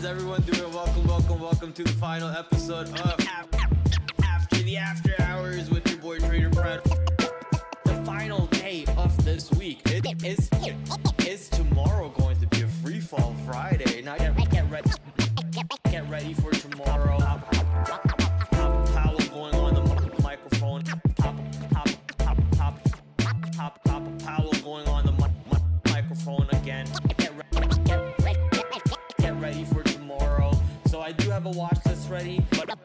everyone doing? Welcome to the final episode of After the After Hours with your boy TraderPrad. The final day of this week is tomorrow going to be a free fall Friday. Now get ready for tomorrow. Powell going on the microphone. Powell going on the microphone again. Get ready for tomorrow. So I do have a watch list ready, but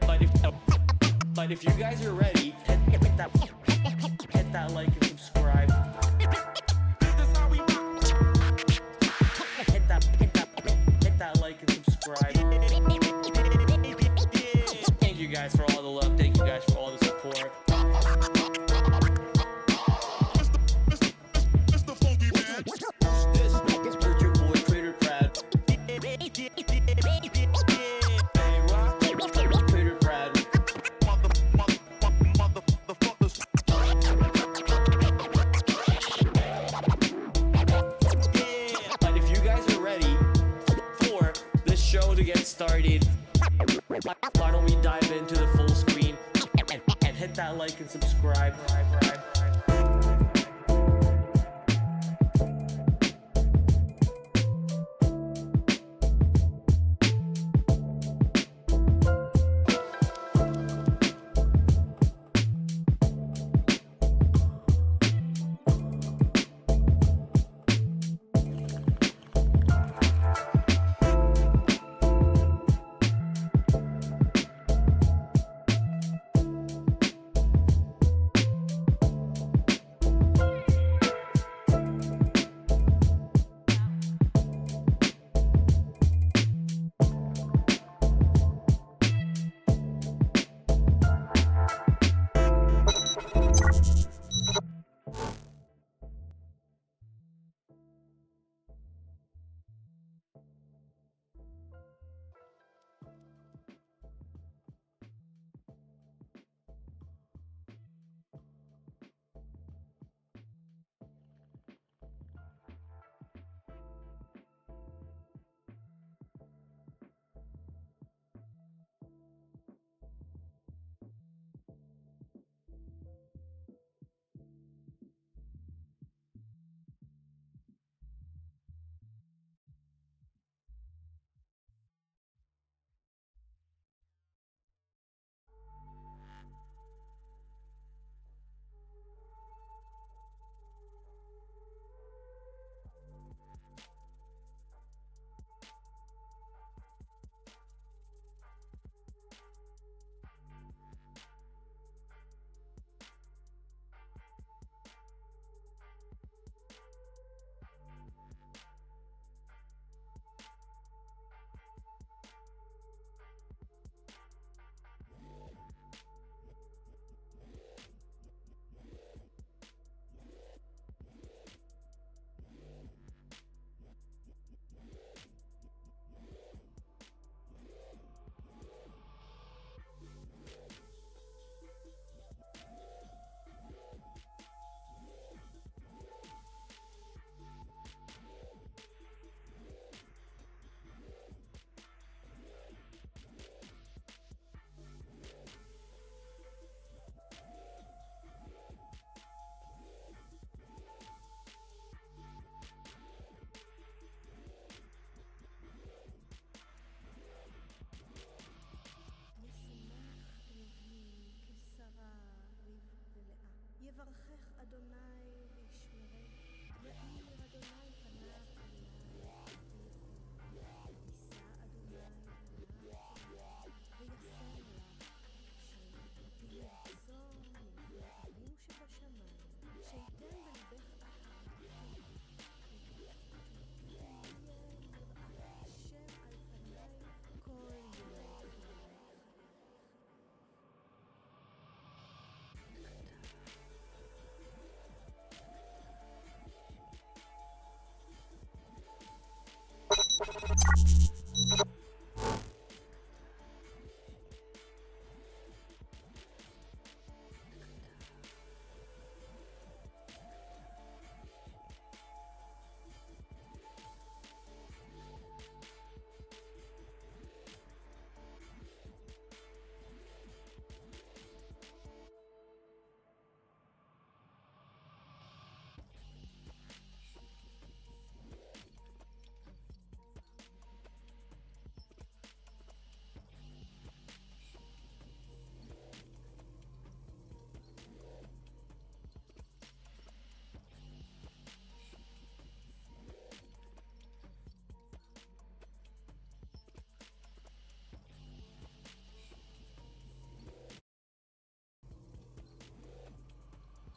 if you guys are ready, hit that like and subscribe. Hit that like and subscribe. Thank you guys for all the love. Thank you guys for all the support. This is your boy TraderPrad. TraderPrad. But if you guys are ready for this show to get started, why don't we dive into the full screen and hit that like and subscribe.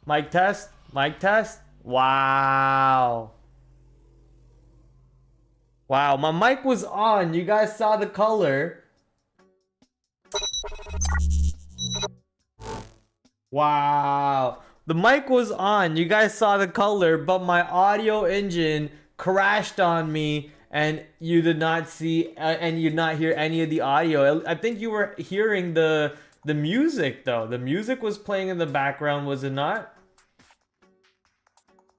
Mic test. Mic test. Wow. Wow, my mic was on. You guys saw the color. Wow. The mic was on. You guys saw the color, but my audio engine crashed on me and you did not see and you did not hear any of the audio. I think you were hearing the music though. The music was playing in the background, was it not?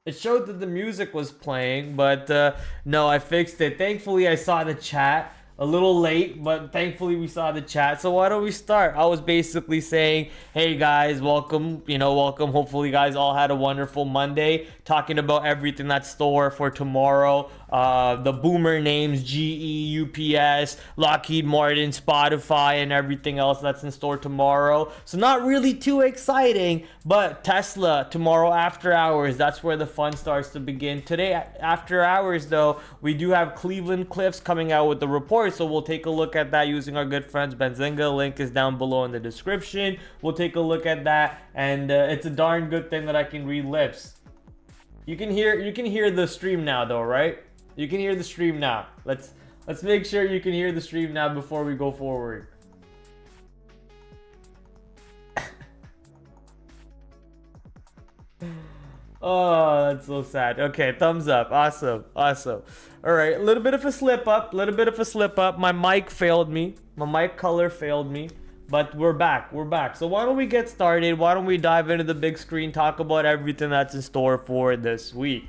It showed that the music was playing, but no, I fixed it. Thankfully, I saw the chat. A little late, but thankfully we saw the chat. So why don't we start? I was basically saying, hey guys, welcome, welcome. Hopefully you guys all had a wonderful Monday. Talking about everything that's store for tomorrow. The boomer names, GE, UPS, Lockheed Martin, Spotify, and everything else that's in store tomorrow. So not really too exciting, but Tesla tomorrow after hours, that's where the fun starts to begin. Today after hours though, we do have Cleveland Cliffs coming out with the report. So we'll take a look at that using our good friends Benzinga. Link is down below in the description. We'll take a look at that, and it's a darn good thing that I can read lips. You can hear the stream now though, right? You can hear the stream now. Let's make sure you can hear the stream now before we go forward. Oh, that's so sad. Okay, thumbs up. Awesome. Awesome. All right, a little bit of a slip up. My mic failed me. My mic color failed me. But we're back. So why don't we get started? Why don't we dive into the big screen, talk about everything that's in store for this week?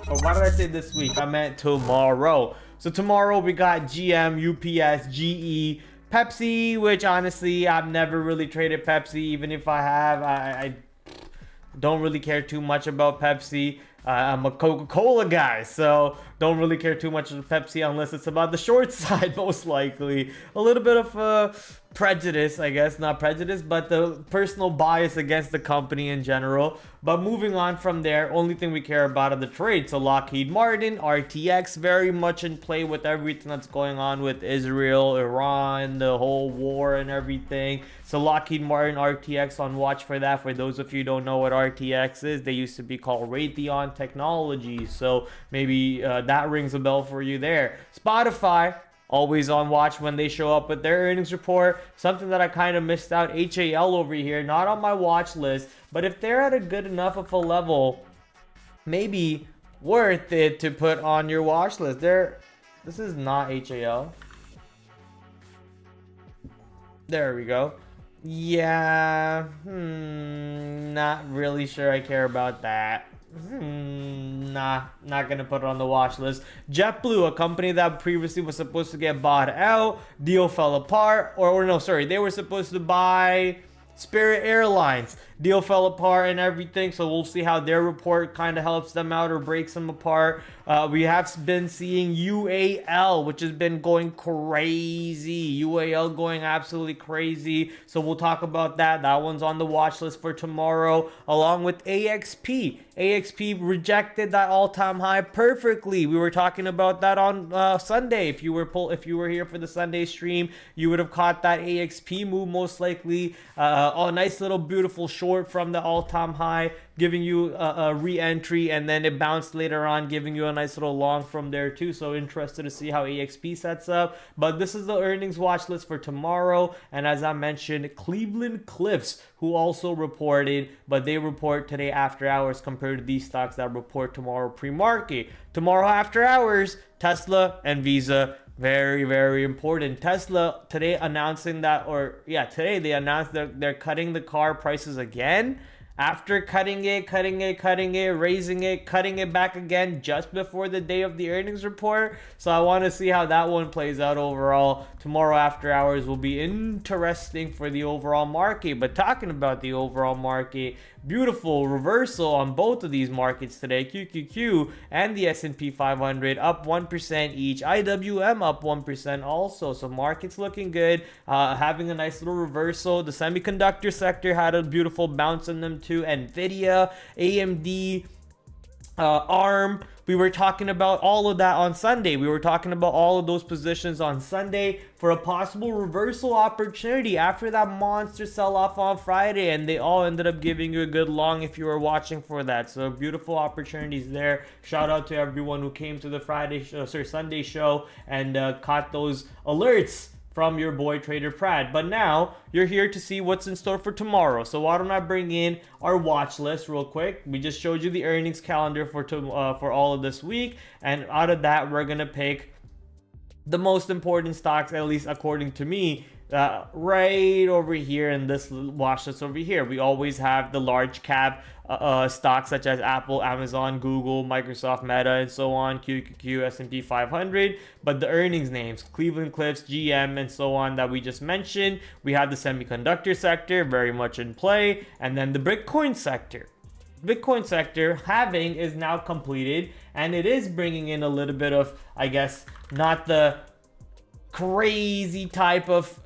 Or why did I say this week? I meant tomorrow. So tomorrow we got GM, UPS, GE, Pepsi, which honestly, I've never really traded Pepsi. Even if I have, I don't really care too much about Pepsi. I'm a Coca-Cola guy, so don't really care too much about Pepsi unless it's about the short side, most likely. A little bit of prejudice, I guess. Not prejudice, but the personal bias against the company in general. But moving on from there, only thing we care about are the trades. So Lockheed Martin, RTX, very much in play with everything that's going on with Israel, Iran, the whole war and everything. So Lockheed Martin, RTX, on watch for that. For those of you who don't know what RTX is, they used to be called Raytheon Technology. So maybe that rings a bell for you there. Spotify, always on watch when they show up with their earnings report. Something that I kind of missed out, HAL over here, not on my watch list, but if they're at a good enough of a level, maybe worth it to put on your watch list. This is not HAL. There we go. Yeah, not really sure I care about that. Nah, not gonna put it on the watch list. JetBlue, a company that previously was supposed to get bought out, deal fell apart, or no, sorry, they were supposed to buy Spirit Airlines. Deal fell apart and everything, so we'll see how their report kind of helps them out or breaks them apart. We have been seeing UAL, which has been going crazy. UAL going absolutely crazy. So we'll talk about that. That one's on the watch list for tomorrow, along with AXP. AXP rejected that all-time high perfectly. We were talking about that on Sunday. If you were here for the Sunday stream, you would have caught that AXP move most likely. A nice little beautiful short from the all-time high, giving you a re-entry, and then it bounced later on, giving you a nice little long from there too. So interested to see how AXP sets up. But this is the earnings watch list for tomorrow, and as I mentioned, Cleveland Cliffs, who also reported, but they report today after hours compared to these stocks that report tomorrow pre-market. Tomorrow after hours, Tesla and Visa. Very, very important. Tesla today announcing that, today they announced that they're cutting the car prices again. After cutting it, raising it, cutting it back again just before the day of the earnings report. So I want to see how that one plays out overall. Tomorrow after hours will be interesting for the overall market. But talking about the overall market, beautiful reversal on both of these markets today. QQQ and the S&P 500 up 1% each. IWM up 1% also. So markets looking good, having a nice little reversal. The semiconductor sector had a beautiful bounce in them too. Nvidia, AMD, ARM. We were talking about all of that on Sunday. We were talking about all of those positions on Sunday for a possible reversal opportunity after that monster sell-off on Friday, and they all ended up giving you a good long if you were watching for that. So beautiful opportunities there. Shout out to everyone who came to the Sunday show and caught those alerts from your boy TraderPrad. But now you're here to see what's in store for tomorrow. So why don't I bring in our watch list real quick? We just showed you the earnings calendar for all of this week, and out of that we're gonna pick the most important stocks, at least according to me, right over here in this watch list over here. We always have the large cap stocks such as Apple, Amazon, Google, Microsoft, Meta, and so on, QQQ, S&P 500. But the earnings names, Cleveland Cliffs, GM, and so on that we just mentioned. We have the semiconductor sector very much in play, and then the Bitcoin sector. Bitcoin sector halving is now completed, and it is bringing in a little bit of, I guess, not the crazy type of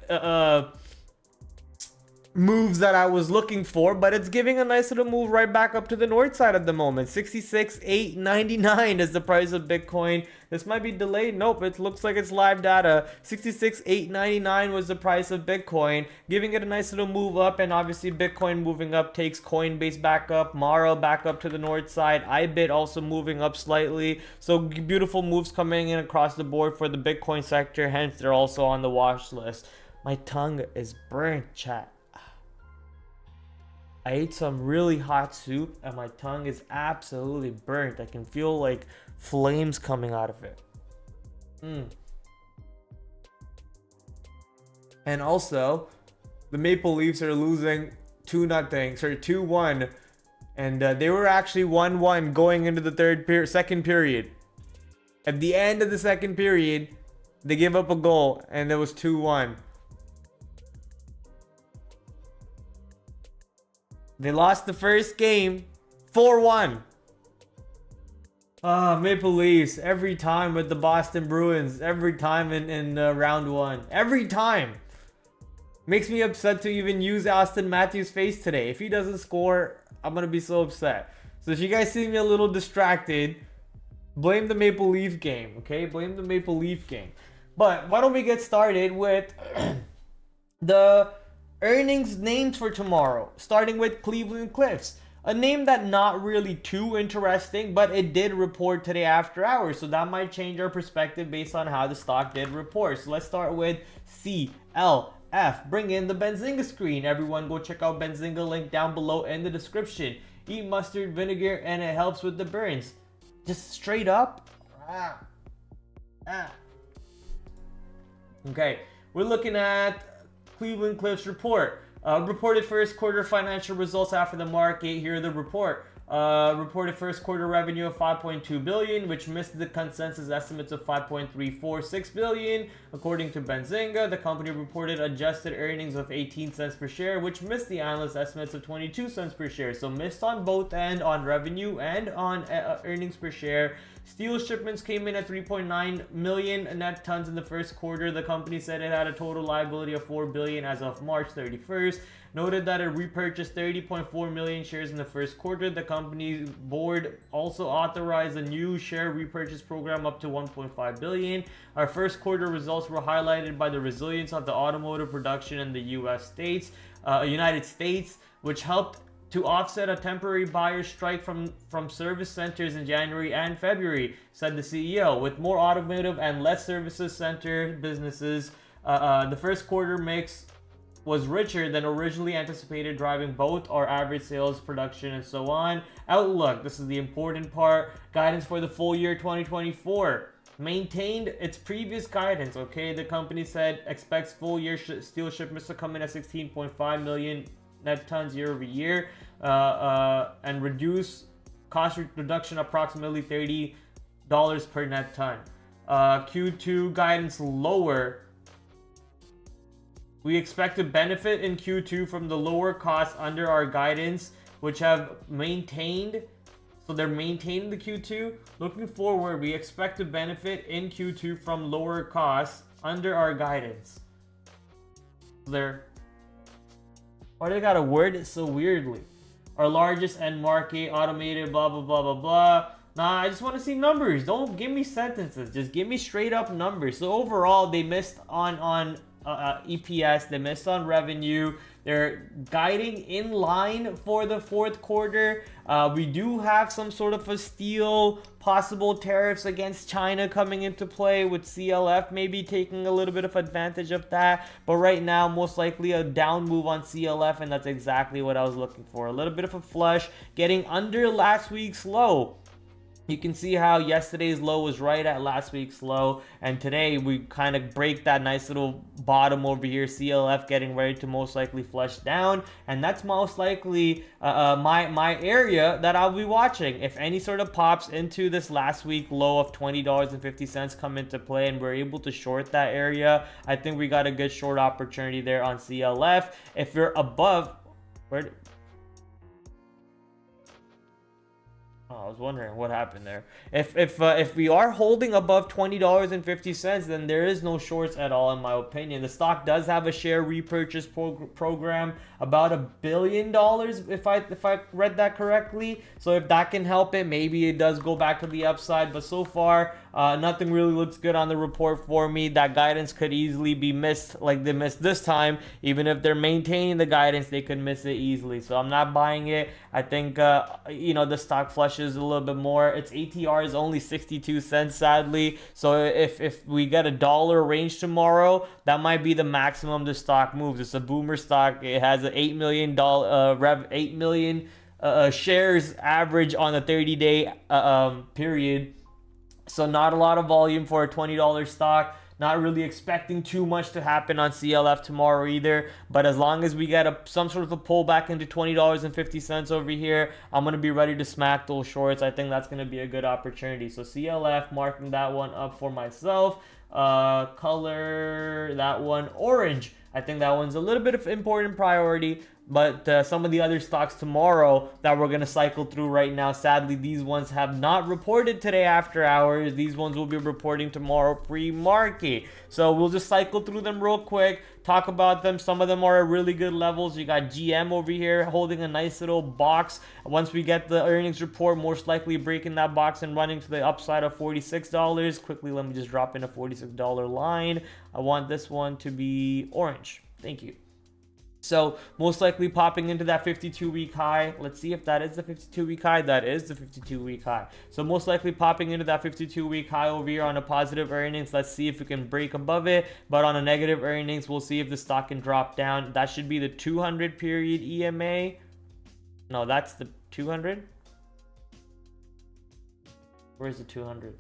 moves that I was looking for, but it's giving a nice little move right back up to the north side at the moment. 66,899 is the price of Bitcoin. This might be delayed. Nope, it looks like it's live data. 66,899 was the price of Bitcoin, giving it a nice little move up, and obviously Bitcoin moving up takes Coinbase back up, Mara back up to the north side, iBit also moving up slightly. So beautiful moves coming in across the board for the Bitcoin sector, hence they're also on the watch list. My tongue is burnt, chat. I ate some really hot soup and my tongue is absolutely burnt. I can feel like flames coming out of it. And also, the Maple Leafs are losing 2-1. And they were actually 1-1 going into the second period. At the end of the second period, they gave up a goal and it was 2-1. They lost the first game 4-1. Maple Leafs every time with the Boston Bruins, every time in round one, every time. Makes me upset to even use Austin Matthews' face today. If he doesn't score, I'm gonna be so upset. So if you guys see me a little distracted, blame the Maple Leaf game, okay? Blame the Maple Leaf game. But why don't we get started with the earnings names for tomorrow, starting with Cleveland Cliffs. A name that not really too interesting, but it did report today after hours, so that might change our perspective based on how the stock did report. So let's start with CLF. Bring in the Benzinga screen. Everyone go check out Benzinga, link down below in the description. Eat mustard vinegar and it helps with the burns. Just straight up. Okay, we're looking at Cleveland Cliffs report. Reported first quarter financial results after the market. Here the report. Reported first quarter revenue of 5.2 billion, which missed the consensus estimates of 5.346 billion. According to Benzinga, the company reported adjusted earnings of 18 cents per share, which missed the analyst estimates of 22 cents per share. So missed on both end, on revenue and on earnings per share. Steel shipments came in at 3.9 million net tons in the first quarter. The company said it had a total liability of 4 billion as of March 31st. Noted that it repurchased 30.4 million shares in the first quarter. The company's board also authorized a new share repurchase program up to 1.5 billion. Our first quarter results were highlighted by the resilience of the automotive production in the United States, which helped to offset a temporary buyer strike from service centers in January and February, said the CEO. With more automotive and less services center businesses, the first quarter mix was richer than originally anticipated, driving both our average sales, production, and so on. Outlook, this is the important part. Guidance for the full year 2024. Maintained its previous guidance, okay? The company said expects full year steel shipments to come in at 16.5 million net tons year over year, and reduce cost reduction approximately $30 per net ton. Q2 guidance lower. We expect to benefit in Q2 from the lower costs under our guidance, which have maintained. So they're maintaining the Q2. Looking forward, we expect to benefit in Q2 from lower costs under our guidance. Why they gotta word it so weirdly? Our largest end market, automated, blah, blah, blah, blah, blah. Nah, I just want to see numbers. Don't give me sentences. Just give me straight up numbers. So overall, they missed on EPS. They missed on revenue. They're guiding in line for the fourth quarter. We do have some sort of a steel, possible tariffs against China coming into play, with CLF maybe taking a little bit of advantage of that. But right now, most likely a down move on CLF, and that's exactly what I was looking for. A little bit of a flush, getting under last week's low. You can see how yesterday's low was right at last week's low, and today we kind of break that nice little bottom over here. CLF getting ready to most likely flush down, and that's most likely my area that I'll be watching. If any sort of pops into this last week low of $20.50 come into play and we're able to short that area, I think we got a good short opportunity there on CLF. If you're above, I was wondering what happened there. If we are holding above $20.50, then there is no shorts at all, in my opinion. The stock does have a share repurchase program, about $1 billion, if I read that correctly. So if that can help it, maybe it does go back to the upside. But so far, nothing really looks good on the report for me. That guidance could easily be missed, like they missed this time. Even if they're maintaining the guidance, they could miss it easily. So I'm not buying it. I think the stock flushes a little bit more. Its ATR is only 62 cents, sadly. So if we get $1 range tomorrow, that might be the maximum the stock moves. It's a boomer stock. It has an $8 million shares average on the 30-day period. So not a lot of volume for a $20 stock. Not really expecting too much to happen on CLF tomorrow either. But as long as we get some sort of a pullback into $20.50 over here, I'm going to be ready to smack those shorts. I think that's going to be a good opportunity. So CLF, marking that one up for myself. Color that one orange. I think that one's a little bit of important priority. But some of the other stocks tomorrow that we're going to cycle through right now, sadly, these ones have not reported today after hours. These ones will be reporting tomorrow pre-market. So we'll just cycle through them real quick, talk about them. Some of them are at really good levels. You got GM over here holding a nice little box. Once we get the earnings report, most likely breaking that box and running to the upside of $46. Quickly, let me just drop in a $46 line. I want this one to be orange. Thank you. So most likely popping into that 52-week high. Let's see if that is the 52-week high. That is the 52-week high. So most likely popping into that 52-week high over here on a positive earnings. Let's see if we can break above it. But on a negative earnings, we'll see if the stock can drop down. That should be the 200 period EMA. No, that's the 200. Where's the 200?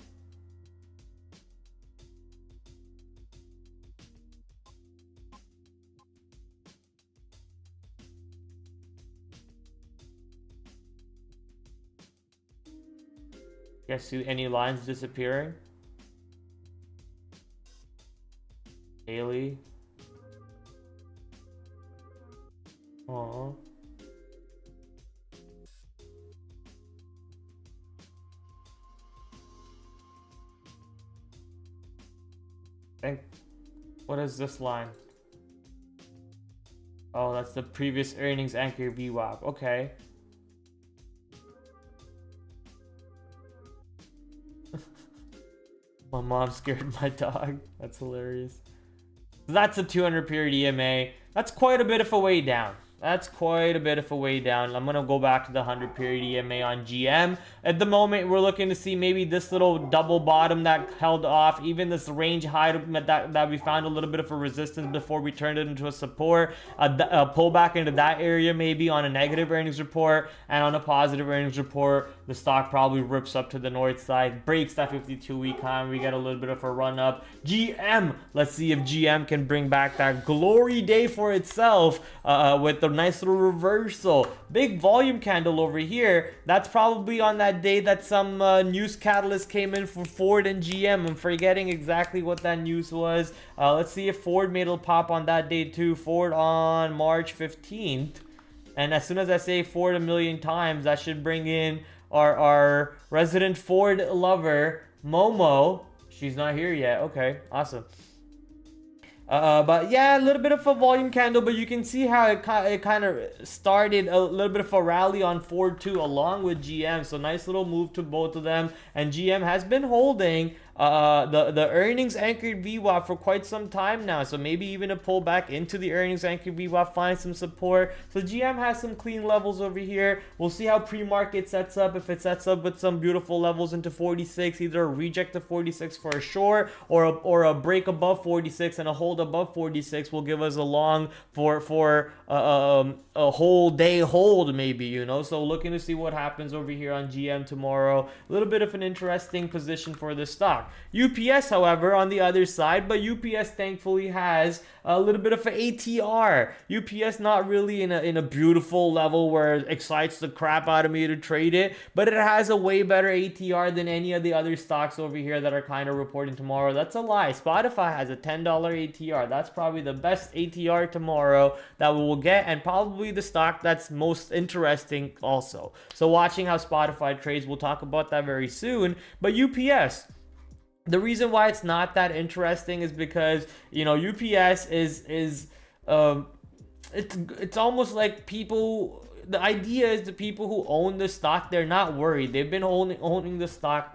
Guys, see any lines disappearing? Daily. Aww. What is this line? Oh, that's the previous earnings anchor VWAP. Okay. My mom scared my dog. That's hilarious. That's a 200 period EMA. That's quite a bit of a way down. That's quite a bit of a way down. I'm going to go back to the 100 period EMA on GM. At the moment, we're looking to see maybe this little double bottom that held off. Even this range high that we found a little bit of a resistance before we turned it into a support. A pullback into that area maybe on a negative earnings report. And on a positive earnings report, the stock probably rips up to the north side. Breaks that 52-week high. And we get a little bit of a run up. GM. Let's see if GM can bring back that glory day for itself with the nice little reversal. Big volume candle over here. That's probably on that day that some news catalyst came in for Ford and GM. I'm forgetting exactly what that news was. Let's see if Ford made a pop on that day too. Ford on March 15th. And as soon as I say Ford a million times, that should bring in our resident Ford lover, Momo. She's not here yet. Okay, awesome. But yeah, a little bit of a volume candle, but you can see how it kind of started a little bit of a rally on 4-2 along with GM. So nice little move to both of them, and GM has been holding the earnings anchored VWAP for quite some time now, so maybe even a pullback into the earnings anchored VWAP, find some support. So GM has some clean levels over here. We'll see how pre-market sets up. If it sets up with some beautiful levels into 46, either a reject of 46 for a short, or a break above 46 and a hold above 46 will give us a long for a whole day hold, maybe, you know. So looking to see what happens over here on GM tomorrow. A little bit of an interesting position for this stock. UPS, however, on the other side, but UPS thankfully has a little bit of an ATR. UPS not really in a beautiful level where it excites the crap out of me to trade it, but it has a way better ATR than any of the other stocks over here that are kind of reporting tomorrow. That's a lie. Spotify has a $10 ATR. That's probably the best ATR tomorrow that we will get, and probably the stock that's most interesting also. So watching how Spotify trades, we'll talk about that very soon. But UPS, the reason why it's not that interesting is because, you know, UPS is it's almost like people, the idea is the people who own the stock, they're not worried. They've been owning the stock,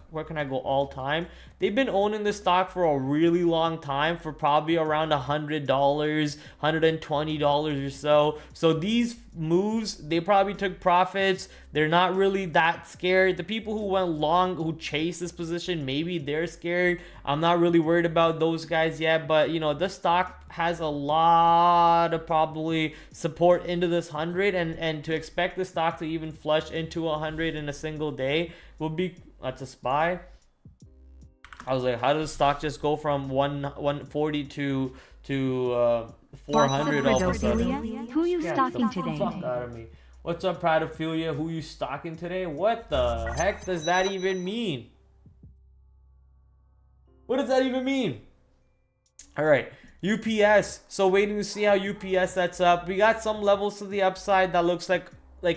where can I go, all time? They've been owning the stock for a really long time, for probably around $100, $120 or so. So these moves, they probably took profits. They're not really that scared. The people who went long, who chased this position, maybe they're scared. I'm not really worried about those guys yet, but you know, the stock has a lot of probably support into this 100, and to expect the stock to even flush into 100 in a single day will be, that's a SPY. I was like, how does the stock just go from 140 to 400 all of a sudden? Who you stocking today? Fuck out of me. What's up, Pradtin? Who you stocking today? What the heck does that even mean? What does that even mean? All right, UPS. So waiting to see how UPS sets up. We got some levels to the upside that looks like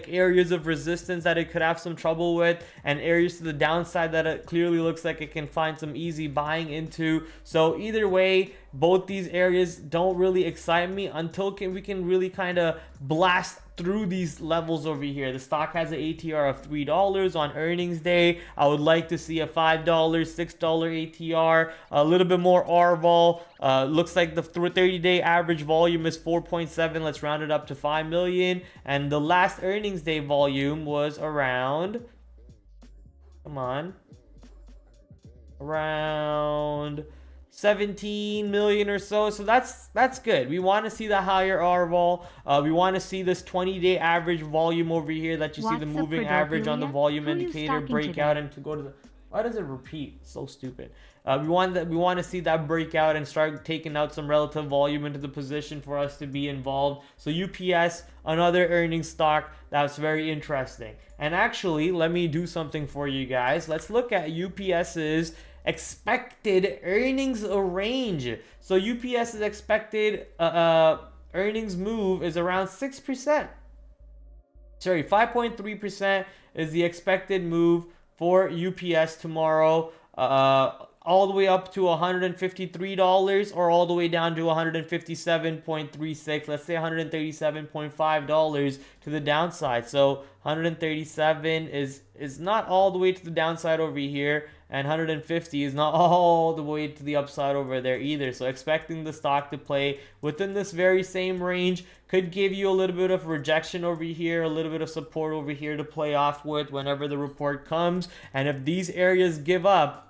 areas of resistance that it could have some trouble with, and areas to the downside that it clearly looks like it can find some easy buying into. So either way, both these areas don't really excite me until we can really kind of blast through these levels over here. The stock has an ATR of $3 on earnings day. I would like to see a $5, $6 ATR, a little bit more RVol. Looks like the 30-day average volume is 4.7. Let's round it up to 5 million. And the last earnings day volume was around, come on, around 17 million or so. So that's good. We want to see the higher RVol. We want to see this 20-day average volume over here that you see the moving average on the volume indicator break out and to go to the, why does it repeat? It's so stupid. We want to see that breakout and start taking out some relative volume into the position for us to be involved. So UPS, another earnings stock that's very interesting. And actually, let me do something for you guys. Let's look at UPS's expected earnings range. So UPS's expected earnings move is around 6%. Sorry, 5.3% is the expected move for UPS tomorrow. All the way up to $153 or all the way down to $157.36, let's say $137.5 to the downside. So 137 is not all the way to the downside over here, and 150 is not all the way to the upside over there either. So expecting the stock to play within this very same range could give you a little bit of rejection over here, a little bit of support over here to play off with whenever the report comes. And if these areas give up,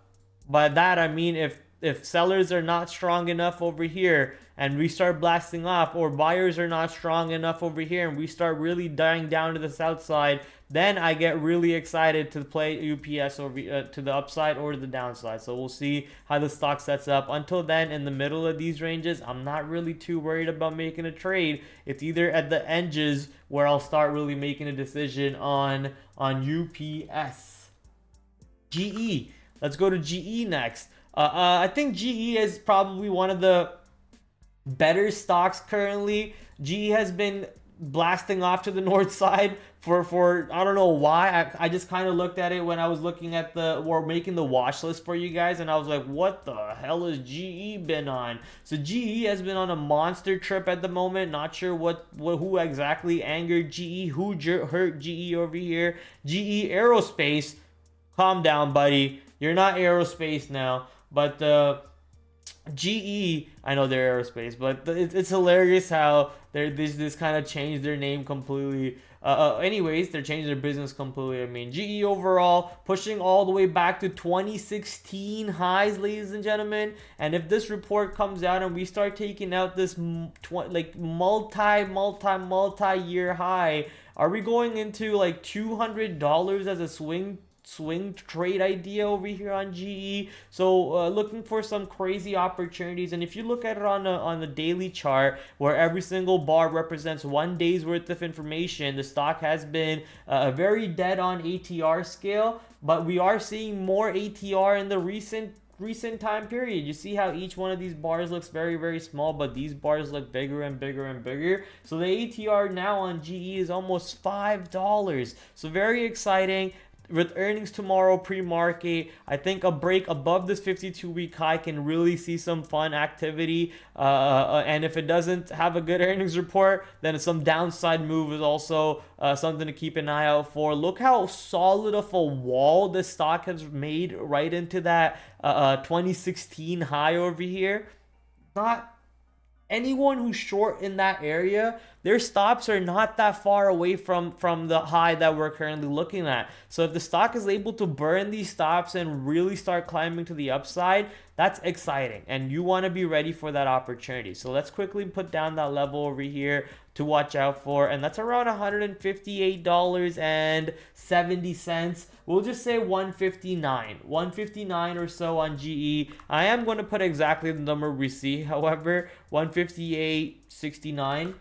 by that I mean if sellers are not strong enough over here and we start blasting off, or buyers are not strong enough over here and we start really dying down to the south side, then I get really excited to play UPS over to the upside or the downside. So we'll see how the stock sets up. Until then, in the middle of these ranges, I'm not really too worried about making a trade. It's either at the edges where I'll start really making a decision on UPS. GE. Let's go to GE next. I think GE is probably one of the better stocks currently. GE has been blasting off to the north side for I don't know why. I just kind of looked at it when I was looking at or making the watch list for you guys, and I was like, what the hell has GE been on? So GE has been on a monster trip at the moment. Not sure who exactly angered GE, who hurt GE over here. GE Aerospace, calm down, buddy. You're not aerospace now, but GE, I know they're aerospace, but it's hilarious how this kind of changed their name completely. Anyways, they're changing their business completely. I mean, GE overall pushing all the way back to 2016 highs, ladies and gentlemen. And if this report comes out and we start taking out this multi-year high, are we going into like $200 as a swing trade idea over here on GE? So looking for some crazy opportunities. And if you look at it on the daily chart, where every single bar represents 1 day's worth of information, the stock has been very dead on ATR scale, but we are seeing more ATR in the recent time period. You see how each one of these bars looks very, very small, but these bars look bigger and bigger and bigger. So the ATR now on GE is almost $5. So very exciting. With earnings tomorrow pre-market, I think a break above this 52-week high can really see some fun activity. And if it doesn't have a good earnings report, then some downside move is also something to keep an eye out for. Look how solid of a wall this stock has made right into that 2016 high over here. Not anyone who's short in that area, their stops are not that far away from the high that we're currently looking at. So if the stock is able to burn these stops and really start climbing to the upside, that's exciting, and you want to be ready for that opportunity. So let's quickly put down that level over here to watch out for, and that's around $158.70. We'll just say 159 or so on GE. I am going to put exactly the number we see, however, 158.69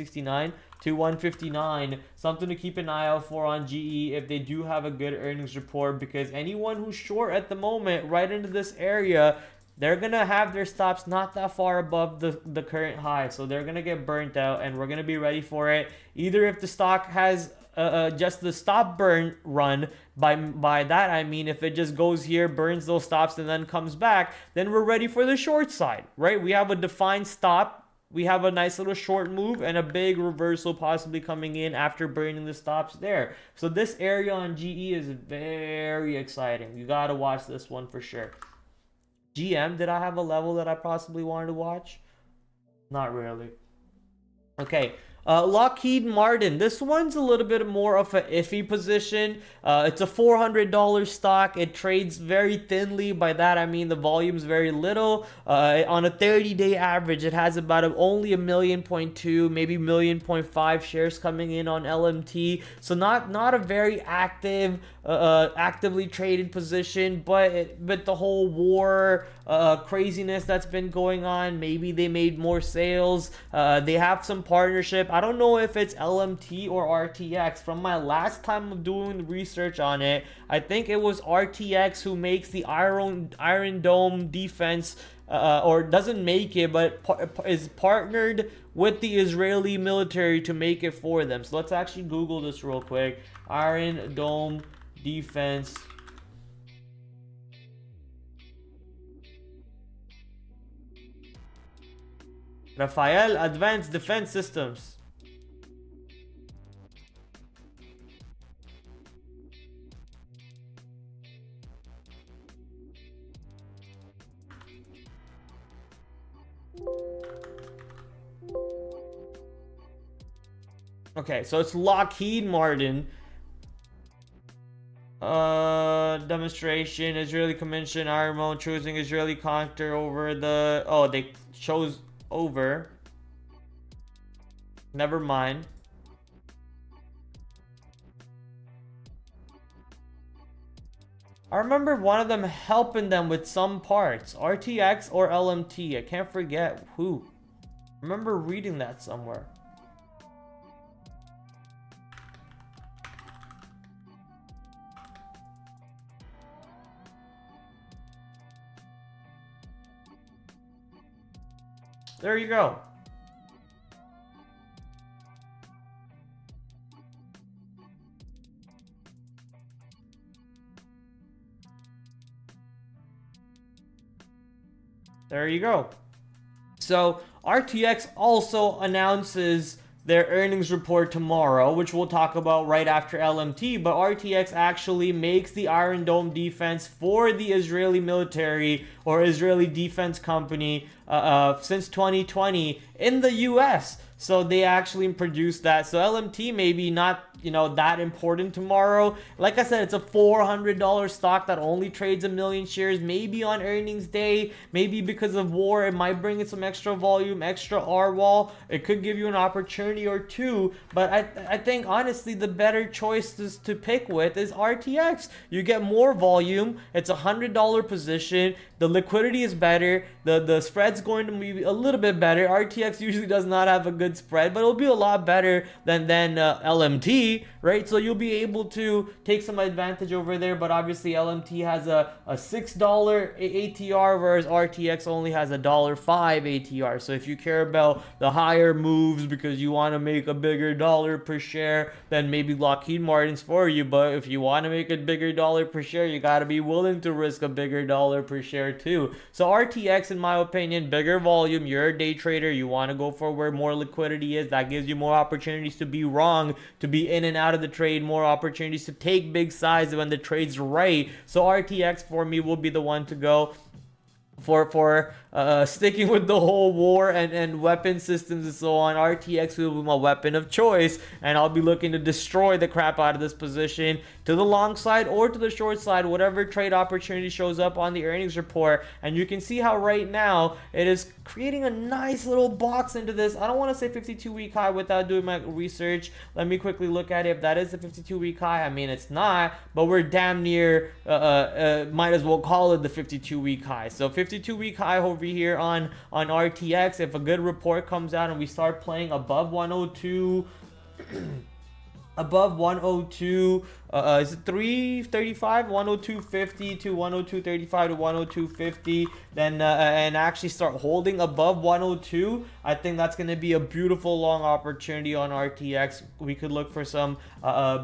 69 to 159, something to keep an eye out for on GE if they do have a good earnings report, because anyone who's short at the moment right into this area, they're gonna have their stops not that far above the current high, so they're gonna get burnt out, and we're gonna be ready for it. Either if the stock has just the stop burn run, by that I mean if it just goes here, burns those stops, and then comes back, then we're ready for the short side, right? We have a defined stop. We have a nice little short move and a big reversal possibly coming in after burning the stops there. So this area on GE is very exciting. You got to watch this one for sure. GM, did I have a level that I possibly wanted to watch? Not really. Okay. Lockheed Martin, this one's a little bit more of an iffy position. It's a $400 stock. It trades very thinly. By that I mean the volume's very little. On a 30-day average, it has about only 1.2 million, maybe 1.5 million shares coming in on LMT. So not a very actively traded position, but the whole war craziness that's been going on, maybe they made more sales. They have some partnership. I don't know if it's LMT or RTX. From my last time of doing the research on it, I think it was RTX who makes the Iron Dome defense, or doesn't make it, but is partnered with the Israeli military to make it for them. So let's actually Google this real quick. Iron Dome defense. Rafael Advanced Defense Systems. Okay, so it's Lockheed Martin. Demonstration, Israeli Commission, Iron choosing Israeli counter over the... Oh, they chose over. Never mind. I remember one of them helping them with some parts. RTX or LMT. I can't forget who. I remember reading that somewhere. There you go. there you go. So RTX also announces their earnings report tomorrow, which we'll talk about right after LMT. But RTX actually makes the Iron Dome defense for the Israeli military or Israeli defense company since 2020 in the US. So they actually produced that. So LMT maybe not, that important tomorrow. Like I said, it's a $400 stock that only trades 1 million shares. Maybe on earnings day, maybe because of war, it might bring in some extra volume, extra R-wall. It could give you an opportunity or two. But I think honestly, the better choice to pick with is RTX. You get more volume. It's a $100 position. The liquidity is better. The spread's going to be a little bit better. RTX usually does not have a good spread, but it'll be a lot better than LMT, right? So you'll be able to take some advantage over there. But obviously LMT has a $6 ATR, whereas RTX only has a $5 ATR. So if you care about the higher moves because you want to make a bigger dollar per share, then maybe Lockheed Martin's for you. But if you want to make a bigger dollar per share, you got to be willing to risk a bigger dollar per share too. So RTX, in my opinion, bigger volume. You're a day trader. You want to go for where more liquidity is. That gives you more opportunities to be wrong, to be in and out of the trade, more opportunities to take big size when the trade's right. So RTX for me will be the one to go for sticking with the whole war and weapon systems and so on. RTX will be my weapon of choice, and I'll be looking to destroy the crap out of this position to the long side or to the short side, whatever trade opportunity shows up on the earnings report. And you can see how right now it is creating a nice little box into this. I don't want to say 52-week high without doing my research. Let me quickly look at it. If that is the 52-week high, I mean, it's not, but we're damn near, might as well call it the 52-week high. So 52-week high over here on RTX. If a good report comes out and we start playing above 102 above 102, is it 335, 102.50 to 102.35 to 102.50, then and actually start holding above 102, I think that's going to be a beautiful long opportunity on RTX. We could look for some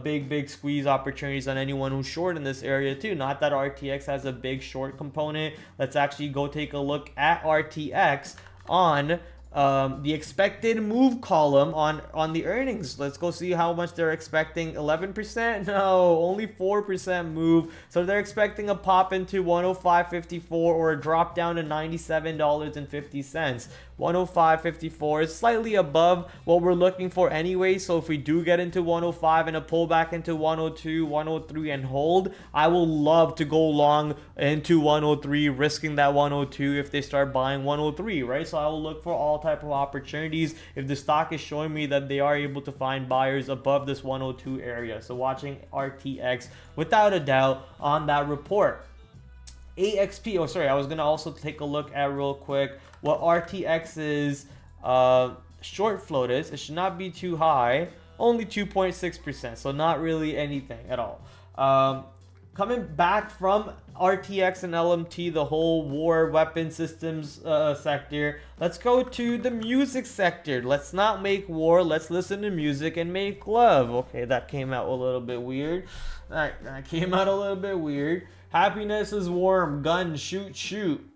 big squeeze opportunities on anyone who's short in this area too. Not that RTX has a big short component. Let's actually go take a look at RTX on the expected move column on the earnings. Let's go see how much they're expecting. 11%? No, only 4% move. So they're expecting a pop into 105.54 or a drop down to $97.50. 105.54 is slightly above what we're looking for anyway. So if we do get into 105 and a pullback into 102, 103 and hold, I will love to go long into 103, risking that 102 if they start buying 103, right? So I will look for all type of opportunities if the stock is showing me that they are able to find buyers above this 102 area. So watching RTX without a doubt on that report. AXP, oh sorry, I was gonna also take a look at real quick what RTX's short float is. It should not be too high, only 2.6%, so not really anything at all. Coming back from RTX and LMT, the whole war weapon systems sector, let's go to the music sector. Let's not make war, let's listen to music and make love. Okay, that came out a little bit weird. That came out a little bit weird. Happiness is warm, gun, shoot, shoot.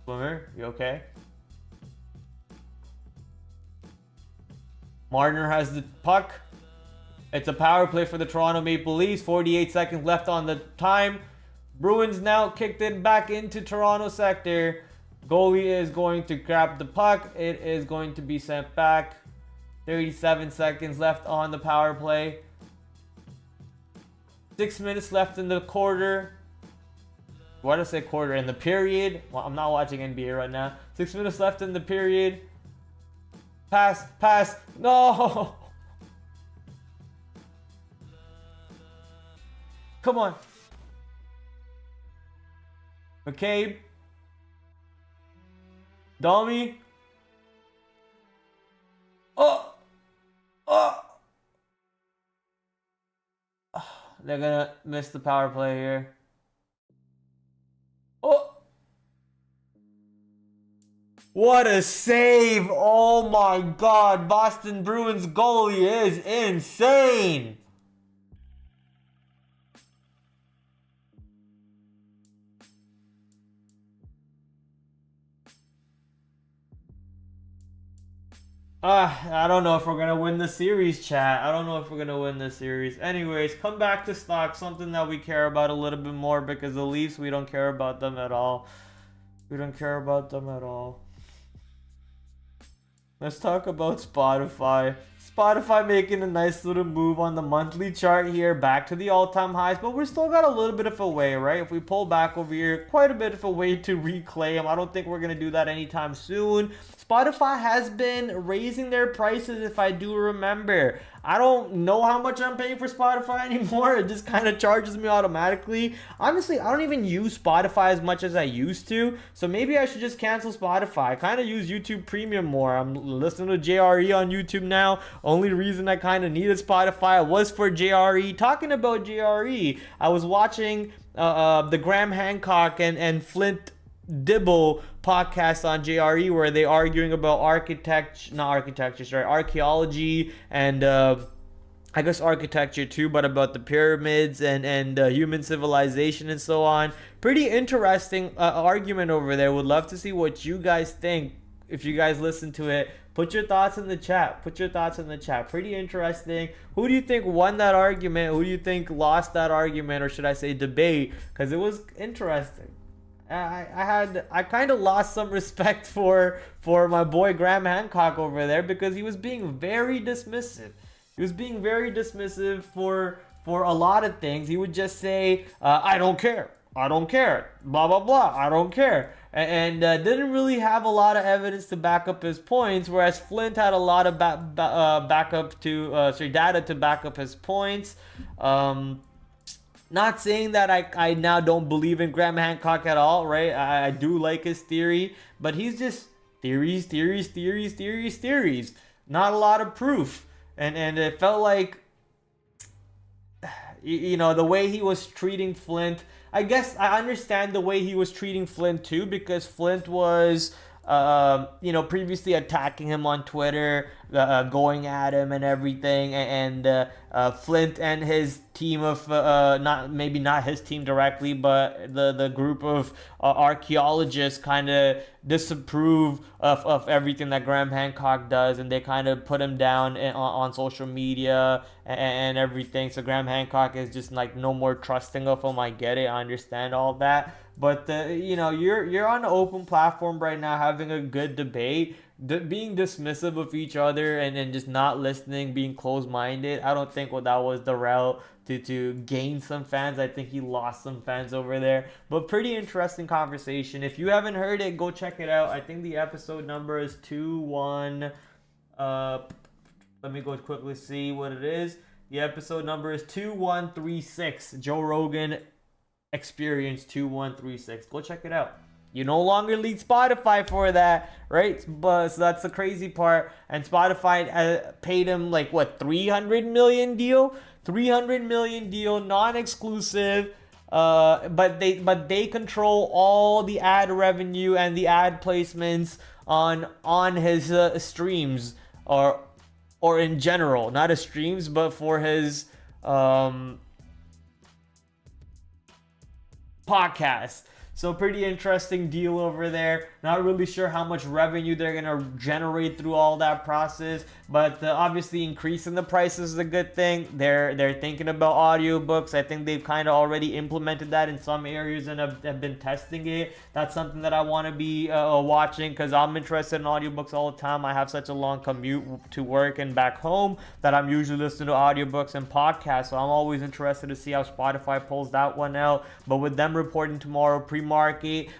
Swimmer, you okay? Marner has the puck. It's a power play for the Toronto Maple Leafs. 48 seconds left on the time. Bruins now kicked it back into Toronto sector. Goalie is going to grab the puck. It is going to be sent back. 37 seconds left on the power play. 6 minutes left in the quarter. Why did I say quarter? In the period. Well, I'm not watching NBA right now. 6 minutes left in the period. Pass, pass. No! Come on. McCabe. Domi. Oh! Oh! They're gonna miss the power play here. Oh! What a save! Oh my god, Boston Bruins goalie is insane! I don't know if we're gonna win the series, chat. I don't know if we're gonna win the series. Anyways, come back to stock, something that we care about a little bit more, because the Leafs, we don't care about them at all. We don't care about them at all. Let's talk about Spotify. Spotify making a nice little move on the monthly chart here, back to the all-time highs, but we're still got a little bit of a way, right? If we pull back over here, quite a bit of a way to reclaim. I don't think we're going to do that anytime soon. Spotify has been raising their prices, if I do remember. I don't know how much I'm paying for Spotify anymore. It just kind of charges me automatically. Honestly, I don't even use Spotify as much as I used to. So maybe I should just cancel Spotify. I kind of use YouTube Premium more. I'm listening to JRE on YouTube now. Only reason I kind of needed Spotify was for JRE. Talking about JRE, I was watching the Graham Hancock and Flint Dibble podcast on JRE, where they arguing about archaeology and I guess architecture too, but about the pyramids and human civilization and so on. Pretty interesting argument over there. Would love to see what you guys think. If you guys listen to it, put your thoughts in the chat. Pretty interesting. Who do you think won that argument? Who do you think lost that argument, or should I say debate? Because it was interesting. I kind of lost some respect for my boy Graham Hancock over there, because he was being very dismissive. He was being very dismissive for a lot of things. He would just say, I don't care, blah, blah, blah, I don't care. And didn't really have a lot of evidence to back up his points, whereas Flint had a lot of data to back up his points. Not saying that I now don't believe in Graham Hancock at all, right? I do like his theory, but he's just theories. Not a lot of proof. And it felt like, the way he was treating Flint. I guess I understand the way he was treating Flint too, because Flint was, previously attacking him on Twitter, going at him and everything, and Flint and his team of not his team directly, but the group of archaeologists kind of disapprove of everything that Graham Hancock does, and they kind of put him down on social media and everything. So Graham Hancock is just like no more trusting of him. I get it, I understand all that, but you're on an open platform right now, having a good debate. Being dismissive of each other and then just not listening, being closed-minded, I don't think that was the route to gain some fans. I think he lost some fans over there. But pretty interesting conversation. If you haven't heard it, go check it out. I think the episode number is 21. Let me go quickly see what it is. The episode number is 2136. Joe Rogan Experience 2136. Go check it out. You no longer need Spotify for that, right? But so that's the crazy part. And Spotify paid him like what, 300 million deal, non-exclusive. But they control all the ad revenue and the ad placements on his streams, or in general, not his streams, but for his podcast. So pretty interesting deal over there. Not really sure how much revenue they're going to generate through all that process, but obviously increasing the prices is a good thing. They're thinking about audiobooks. I think they've kind of already implemented that in some areas and have been testing it. That's something that I want to be watching, because I'm interested in audiobooks all the time. I have such a long commute to work and back home that I'm usually listening to audiobooks and podcasts. So I'm always interested to see how Spotify pulls that one out. But with them reporting tomorrow pre-market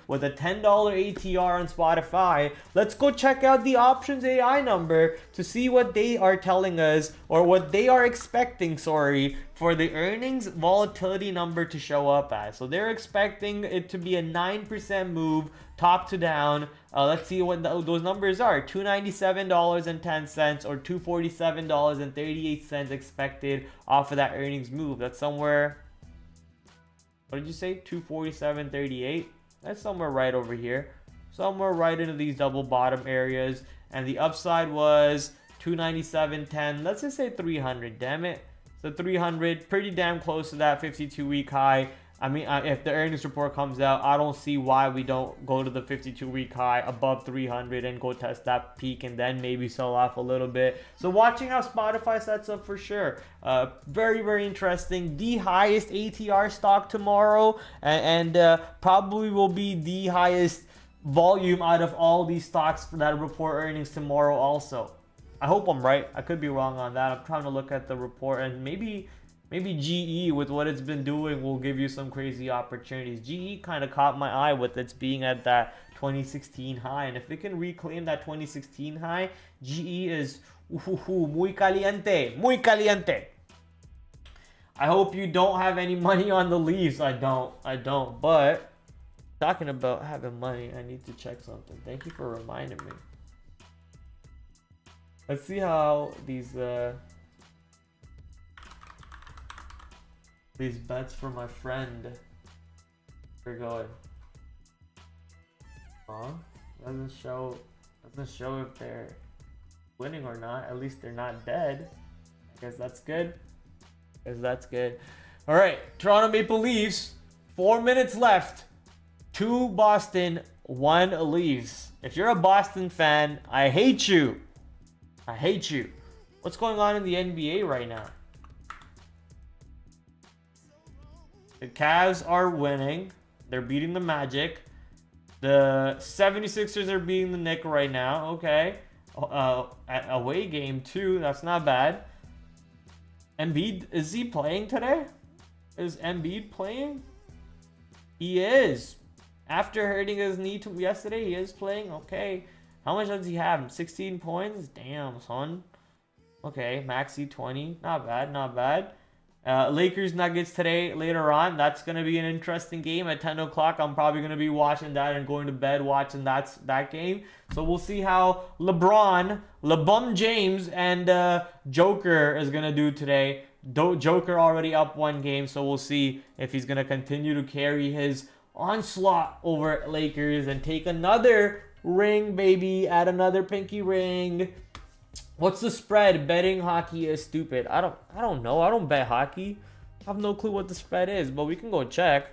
with a $10 ATR on Spotify, let's go check out the options AI number to see what they are telling us, or what they are expecting, for the earnings volatility number to show up as. So they're expecting it to be a 9% move top to down. Let's see what those numbers are. $297.10 or $247.38 expected off of that earnings move. That's somewhere, what did you say, 247.38? That's somewhere right over here, somewhere right into these double bottom areas. And the upside was 297.10. Let's just say 300, damn it. So 300, pretty damn close to that 52-week high. I mean, if the earnings report comes out, I don't see why we don't go to the 52-week high above 300 and go test that peak and then maybe sell off a little bit. So watching how Spotify sets up for sure. Very, very interesting. The highest ATR stock tomorrow, and probably will be the highest volume out of all these stocks that report earnings tomorrow also. I hope I'm right. I could be wrong on that. I'm trying to look at the report, and maybe GE, with what it's been doing, will give you some crazy opportunities. GE kind of caught my eye with its being at that 2016 high, and if it can reclaim that 2016 high, GE is muy caliente, muy caliente. I hope you don't have any money on the Leafs. I don't. But talking about having money, I need to check something. Thank you for reminding me. Let's see how these bets for my friend are going. Doesn't show if they're winning or not. At least they're not dead. I guess that's good. All right, Toronto Maple Leafs. 4 minutes left. 2 Boston, 1 Leafs. If you're a Boston fan, I hate you. What's going on in the NBA right now? The Cavs are winning. They're beating the Magic. The 76ers are beating the Knicks right now. Okay. At away game too. That's not bad. Embiid, is he playing today? Is Embiid playing? He is. After hurting his knee yesterday, he is playing. Okay. How much does he have? 16 points? Damn, son. Okay, Maxi 20. Not bad. Lakers Nuggets today later on. That's going to be an interesting game at 10 o'clock. I'm probably going to be watching that and going to bed watching that game. So we'll see how LeBron James and Joker is going to do today. Joker already up 1 game, so we'll see if he's going to continue to carry his onslaught over Lakers and take another ring, baby. Add another pinky ring. What's the spread? Betting hockey is stupid. I don't know. I don't bet hockey. I have no clue what the spread is, but we can go check.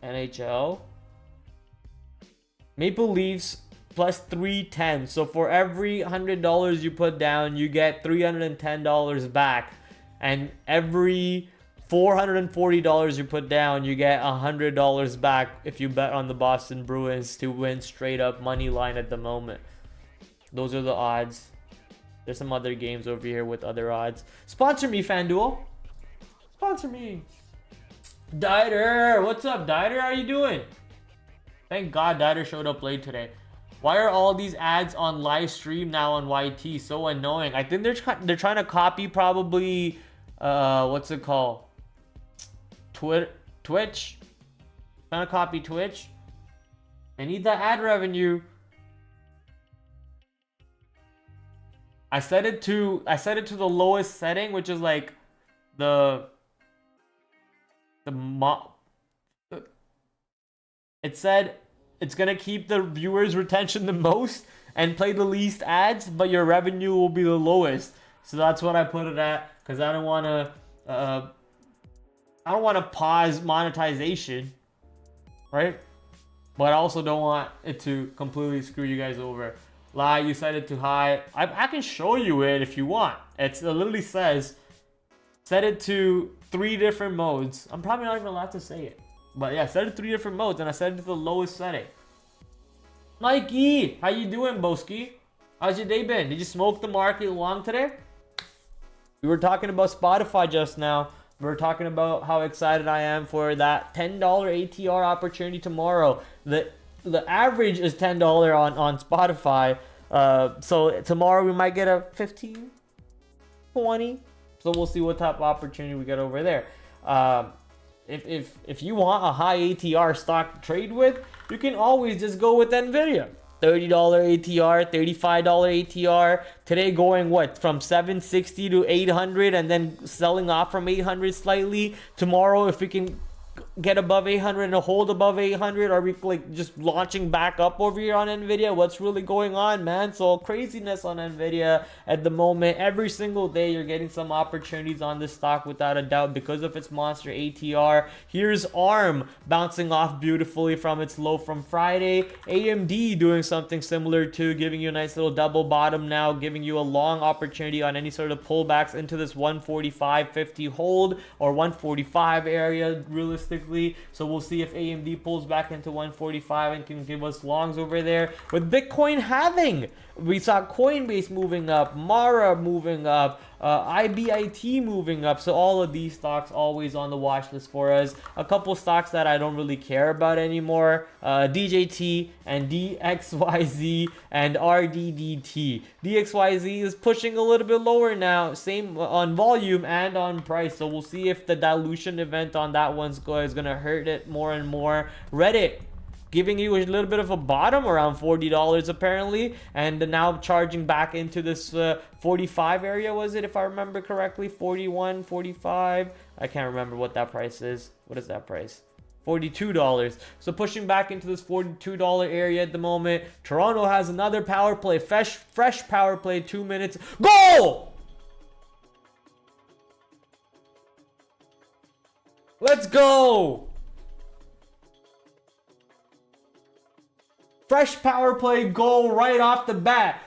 NHL. Maple Leafs plus 310. So for every $100 you put down, you get $310 back. And every $440 you put down, you get $100 back if you bet on the Boston Bruins to win straight up money line at the moment. Those are the odds. There's some other games over here with other odds. Sponsor me, FanDuel. Sponsor me. Dieter, what's up, Dieter? How you doing? Thank God Dieter showed up late today. Why are all these ads on live stream now on YT? So annoying. I think they're trying to copy probably what's it called? Twitch. Trying to copy Twitch. I need that ad revenue. I set it to the lowest setting, which is like it said it's gonna keep the viewers' retention the most and play the least ads, but your revenue will be the lowest. So that's what I put it at, because I don't want to pause monetization, right? But I also don't want it to completely screw you guys over. Lie, you set it to high. I can show you it if you want. It literally says set it to 3 different modes. I'm probably not even allowed to say it, but yeah, set it to 3 different modes, and I set it to the lowest setting. Mikey, how you doing, Boski? How's your day been? Did you smoke the market long today? We were talking about Spotify just now. We were talking about how excited I am for that $10 ATR opportunity tomorrow. The average is $10 on Spotify. So tomorrow we might get a 15, 20. So we'll see what type of opportunity we get over there. If you want a high ATR stock to trade with, you can always just go with NVIDIA. $30 ATR, $35 ATR. Today going what, from 760 to 800 and then selling off from 800 slightly. Tomorrow, if we can get above 800 and a hold above 800? Are we like just launching back up over here on Nvidia? What's really going on, man? So craziness on Nvidia at the moment. Every single day you're getting some opportunities on this stock without a doubt because of its monster ATR. Here's ARM bouncing off beautifully from its low from Friday. AMD doing something similar to giving you a nice little double bottom now, giving you a long opportunity on any sort of pullbacks into this 145.50 hold or 145 area realistically. So we'll see if AMD pulls back into 145 and can give us longs over there. With Bitcoin halving, we saw Coinbase moving up, Mara moving up, IBIT moving up. So all of these stocks always on the watch list for us. A couple stocks that I don't really care about anymore, DJT and DXYZ and RDDT. DXYZ is pushing a little bit lower now, same on volume and on price. So we'll see if the dilution event on that one's is going to hurt it more and more. Reddit giving you a little bit of a bottom around $40 apparently, and now charging back into this 45 area, was it, if I remember correctly? 41, 45, I can't remember what that price is. What is that price? $42. So pushing back into this $42 area at the moment. Toronto has another power play, fresh power play, 2 minutes. Goal! Let's go! Fresh power play goal right off the bat.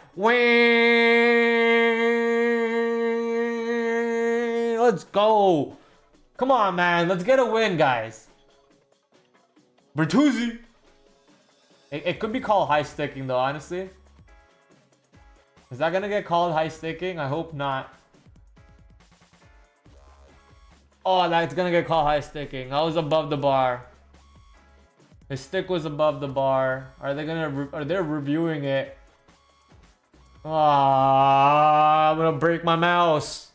Let's go. Come on, man. Let's get a win, guys. Bertuzzi. It could be called high sticking, though, honestly. Is that going to get called high sticking? I hope not. Oh, that's going to get called high sticking. I was above the bar. His stick was above the bar. Are they reviewing it? Ah, I'm gonna break my mouse.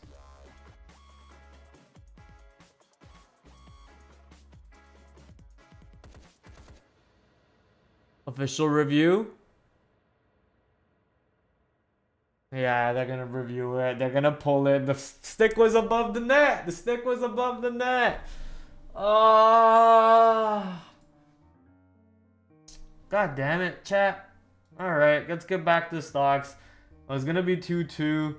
Official review. Yeah, they're gonna review it. They're gonna pull it. The stick was above the net. The stick was above the net. Ah. God damn it, chat. Alright, let's get back to stocks. It was gonna be 2-2,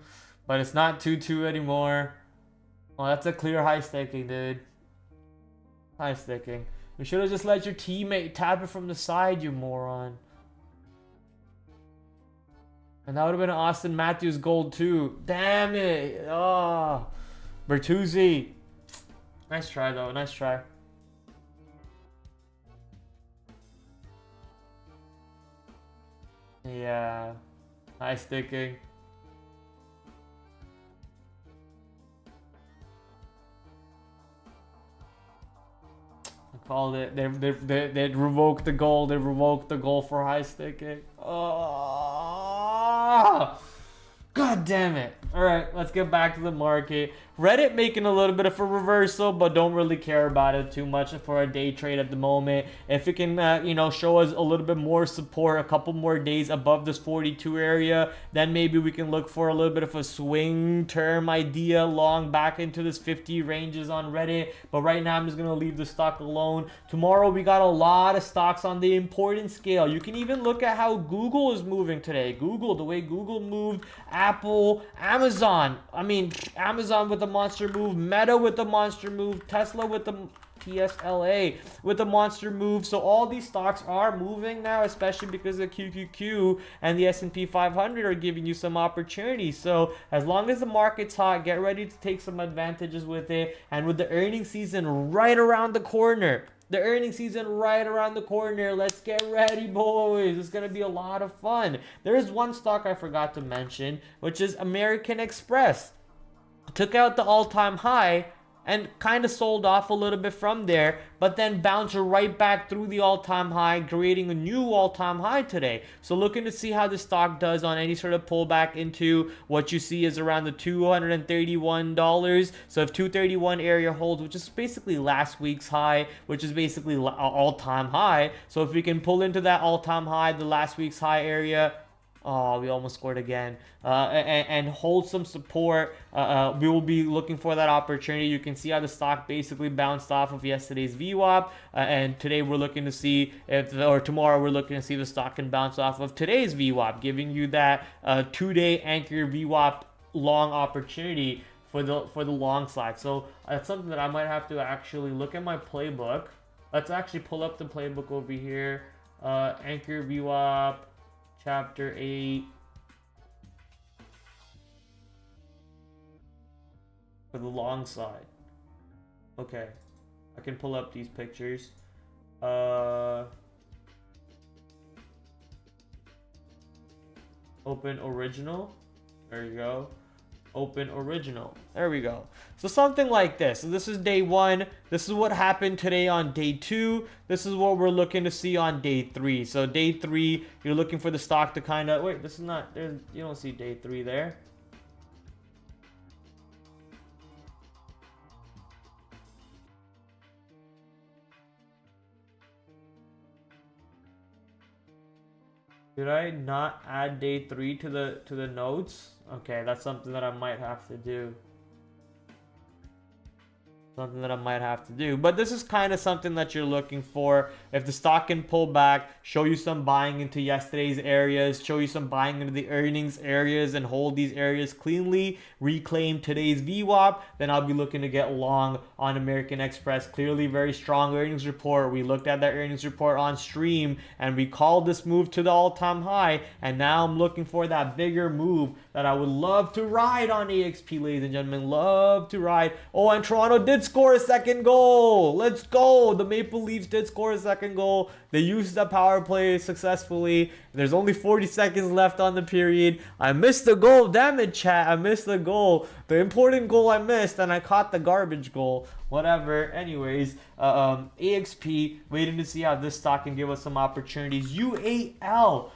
but it's not 2-2 anymore. Well, that's a clear high staking, dude. High staking. You should have just let your teammate tap it from the side, you moron. And that would have been an Austin Matthews gold too. Damn it. Oh. Bertuzzi. Nice try, though. Nice try. Yeah, high sticking. I called it. They revoked the goal. They revoked the goal for high sticking. Oh, God damn it. All right, let's get back to the market. Reddit making a little bit of a reversal, but don't really care about it too much for a day trade at the moment. If it can, show us a little bit more support, a couple more days above this 42 area, then maybe we can look for a little bit of a swing term idea long back into this 50 ranges on Reddit. But right now, I'm just going to leave the stock alone. Tomorrow, we got a lot of stocks on the important scale. You can even look at how Google is moving today. Google, the way Google moved, Apple, Amazon. I mean, Amazon with a monster move, Meta with the monster move, Tesla with the TSLA with the monster move. So all these stocks are moving now, especially because the QQQ and the S&P 500 are giving you some opportunities. So as long as the market's hot, get ready to take some advantages with it. And with the earnings season right around the corner, let's get ready, boys. It's going to be a lot of fun. There is one stock I forgot to mention, which is American Express. Took out the all-time high and kind of sold off a little bit from there, but then bounced right back through the all-time high, creating a new all-time high today. So looking to see how the stock does on any sort of pullback into what you see is around the $231. So if 231 area holds, which is basically last week's high, which is basically all-time high. So if we can pull into that all-time high, the last week's high area, Oh, we almost scored again. And hold some support. We will be looking for that opportunity. You can see how the stock basically bounced off of yesterday's VWAP. And today we're looking to see if, or tomorrow we're looking to see the stock can bounce off of today's VWAP, giving you that 2-day anchor VWAP long opportunity for the long side. So that's something that I might have to actually look at my playbook. Let's actually pull up the playbook over here. Anchor VWAP. Chapter 8 for the long side. Okay, I can pull up these pictures. Open original. There you go. Open original. There we go. So something like this. So this is day 1. This is what happened today on day 2. This is what we're looking to see on day 3. So day 3, you're looking for the stock to kind of, wait, this is not there. You don't see day 3 there. Did I not add day 3 to the notes? Okay, that's something that I might have to do. But this is kind of something that you're looking for. If the stock can pull back, show you some buying into yesterday's areas, show you some buying into the earnings areas, and hold these areas cleanly, reclaim today's VWAP, then I'll be looking to get long on American Express. Clearly very strong earnings report. We looked at that earnings report on stream and we called this move to the all-time high, and now I'm looking for that bigger move that I would love to ride on AXP, ladies and gentlemen. Love to ride. Oh, and Toronto did score a second goal. Let's go. The Maple Leafs did score a second goal. They used the power play successfully. There's only 40 seconds left on the period. I missed the goal. Damn it, chat. I missed the goal. The important goal I missed, and I caught the garbage goal. Whatever. Anyways, AXP, waiting to see how this stock can give us some opportunities. UAL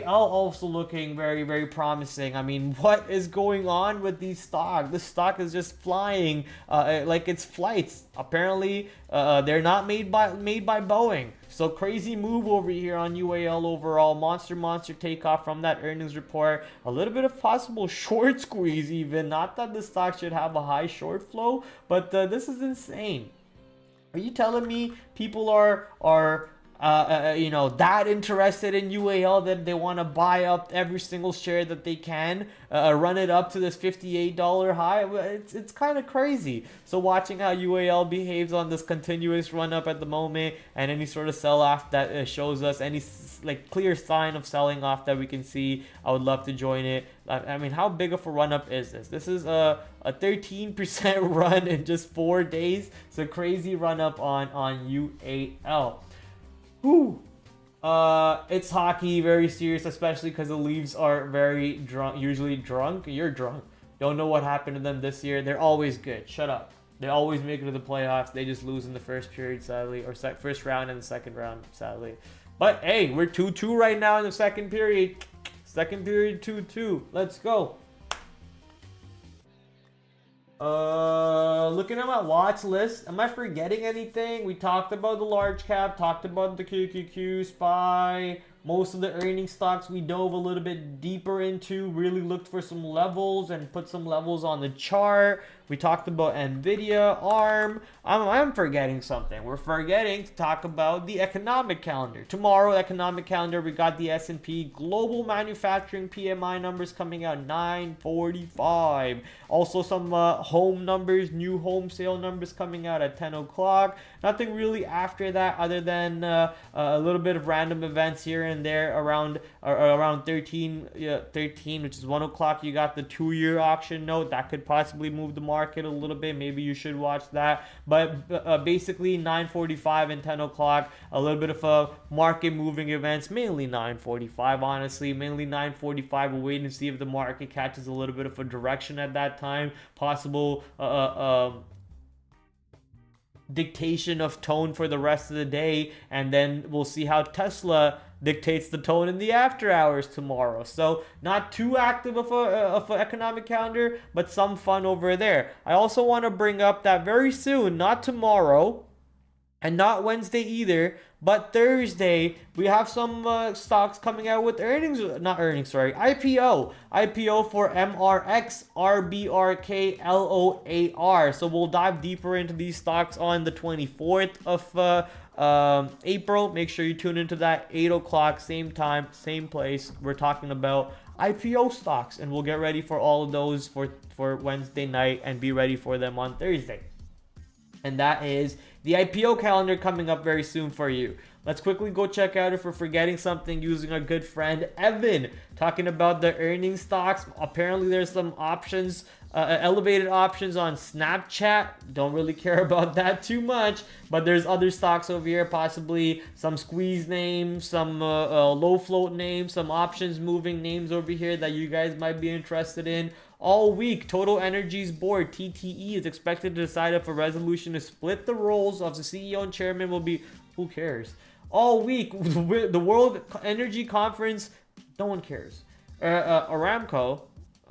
also looking very, very promising. I mean, what is going on with these stocks? This stock is just flying like it's flights. Apparently, they're not made by Boeing. So crazy move over here on UAL overall. Monster takeoff from that earnings report. A little bit of possible short squeeze even. Not that the stock should have a high short flow, but this is insane. Are you telling me people are that interested in UAL that they want to buy up every single share that they can, run it up to this $58 high? It's kind of crazy. So watching how UAL behaves on this continuous run up at the moment, and any sort of sell off that shows us any like clear sign of selling off that we can see, I would love to join it. I mean, how big of a run up is this? This is a 13% run in just 4 days. So crazy run up on UAL. Whew. It's hockey, very serious, especially because the Leafs are very drunk, usually drunk. You're drunk. Don't know what happened to them this year. They're always good. Shut up. They always make it to the playoffs. They just lose in the first period, sadly, or first round and the second round, sadly. But hey, we're 2-2 right now in the second period. Second period, 2-2. Let's go. Looking at my watch list, am I forgetting anything? We talked about the large cap, talked about the QQQ, SPY, most of the earning stocks we dove a little bit deeper into, really looked for some levels and put some levels on the chart. We talked about Nvidia, ARM. I'm forgetting something. We're forgetting to talk about the economic calendar. Tomorrow, economic calendar, we got the S&P Global Manufacturing PMI numbers coming out 9:45. Also some home numbers, new home sale numbers coming out at 10 o'clock. Nothing really after that other than a little bit of random events here and there around 13, which is 1 o'clock. You got the 2-year auction note that could possibly move the market a little bit. Maybe you should watch that. But basically 9:45 and 10 o'clock, a little bit of a market moving events, mainly 9:45, honestly, mainly 9:45. We're waiting to see if the market catches a little bit of a direction at that time. Possible dictation of tone for the rest of the day, and then we'll see how Tesla dictates the tone in the after hours tomorrow. So not too active of an economic calendar, but some fun over there. I also want to bring up that very soon, not tomorrow, And not Wednesday either, but Thursday, we have some stocks coming out with earnings, not earnings, sorry, IPO. IPO for MRX, RBRK, LOAR. So we'll dive deeper into these stocks on the 24th of April. Make sure you tune into that, 8 o'clock, same time, same place. We're talking about IPO stocks, and we'll get ready for all of those for Wednesday night and be ready for them on Thursday. And that is the IPO calendar coming up very soon for you. Let's quickly go check out if we're forgetting something using our good friend Evan, talking about the earnings stocks. Apparently there's some options, elevated options on Snapchat. Don't really care about that too much, but there's other stocks over here, possibly some squeeze names, some low float names, some options moving names over here that you guys might be interested in. All week, Total Energy's board, TTE, is expected to decide if a resolution to split the roles of the CEO and chairman will be... Who cares? All week, the World Energy Conference, no one cares. Aramco,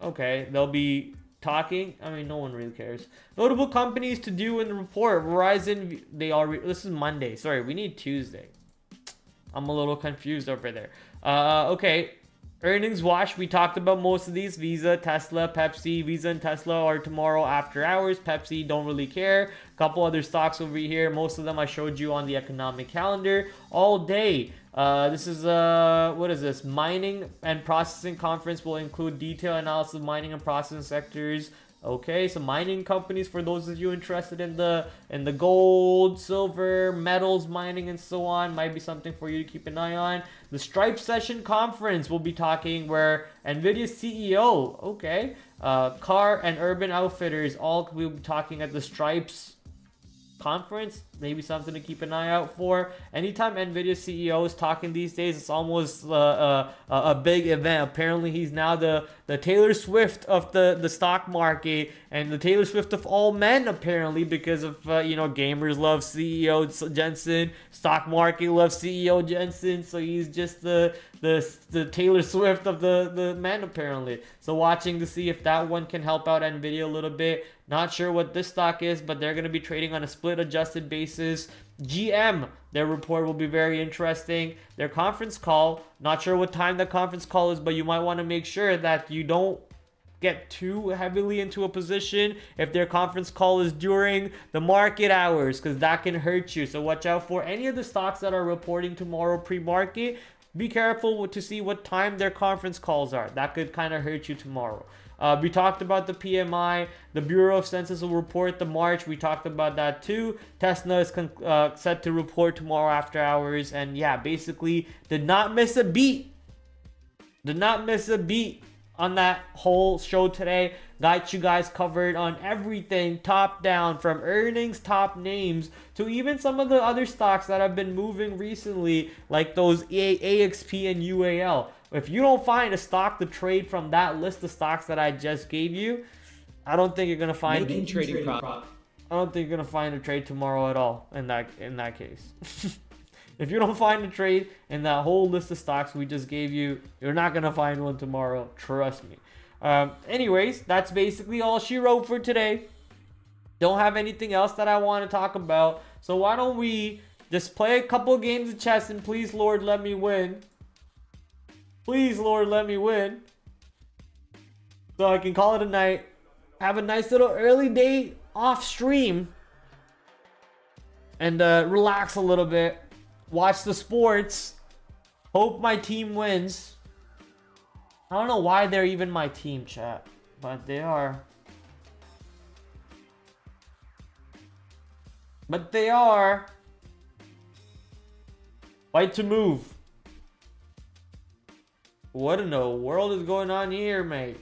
okay, they'll be talking. I mean, no one really cares. Notable companies to do in the report. Verizon, this is Monday. Sorry, we need Tuesday. I'm a little confused over there. Okay. Earnings watch, we talked about most of these. Visa, Tesla, Pepsi. Visa and Tesla are tomorrow after hours. Pepsi, don't really care. A couple other stocks over here. Most of them I showed you on the economic calendar all day. This is, what is this? Mining and processing conference will include detailed analysis of mining and processing sectors. Okay, so mining companies, for those of you interested in the gold, silver, metals mining, and so on, might be something for you to keep an eye on. The Stripe Session Conference will be talking where NVIDIA's CEO, okay, Car and Urban Outfitters all will be talking at the Stripes conference. Maybe something to keep an eye out for. Anytime NVIDIA CEO is talking these days, it's almost a big event. Apparently, he's now the Taylor Swift of the stock market, and the Taylor Swift of all men, apparently, because of, gamers love CEO Jensen, stock market loves CEO Jensen, so he's just the Taylor Swift of the men, apparently. So watching to see if that one can help out NVIDIA a little bit. Not sure what this stock is, but they're going to be trading on a split adjusted basis. GM, their report will be very interesting. Their conference call, not sure what time the conference call is, but you might want to make sure that you don't get too heavily into a position if their conference call is during the market hours, because that can hurt you. So watch out for any of the stocks that are reporting tomorrow pre-market. Be careful to see what time their conference calls are. That could kind of hurt you tomorrow. We talked about the PMI. The Bureau of Census will report the March. We talked about that too. Tesla is set to report tomorrow after hours. And yeah, basically did not miss a beat. Did not miss a beat on that whole show today. Got you guys covered on everything top down, from earnings, top names, to even some of the other stocks that have been moving recently, like those AXP and UAL. If you don't find a stock to trade from that list of stocks that I just gave you, I don't think you're gonna find I don't think you're gonna find a trade tomorrow at all in that case. If you don't find a trade in that whole list of stocks we just gave you, you're not gonna find one tomorrow. Trust me. Anyways, that's basically all she wrote for today. Don't have anything else that I want to talk about. So why don't we just play a couple games of chess, and please, Lord, let me win. Please, Lord, let me win. So I can call it a night. Have a nice little early day off stream. And relax a little bit. Watch the sports. Hope my team wins. I don't know why they're even my team, chat. But they are. But they are. Fight to move. What in the world is going on here, mate?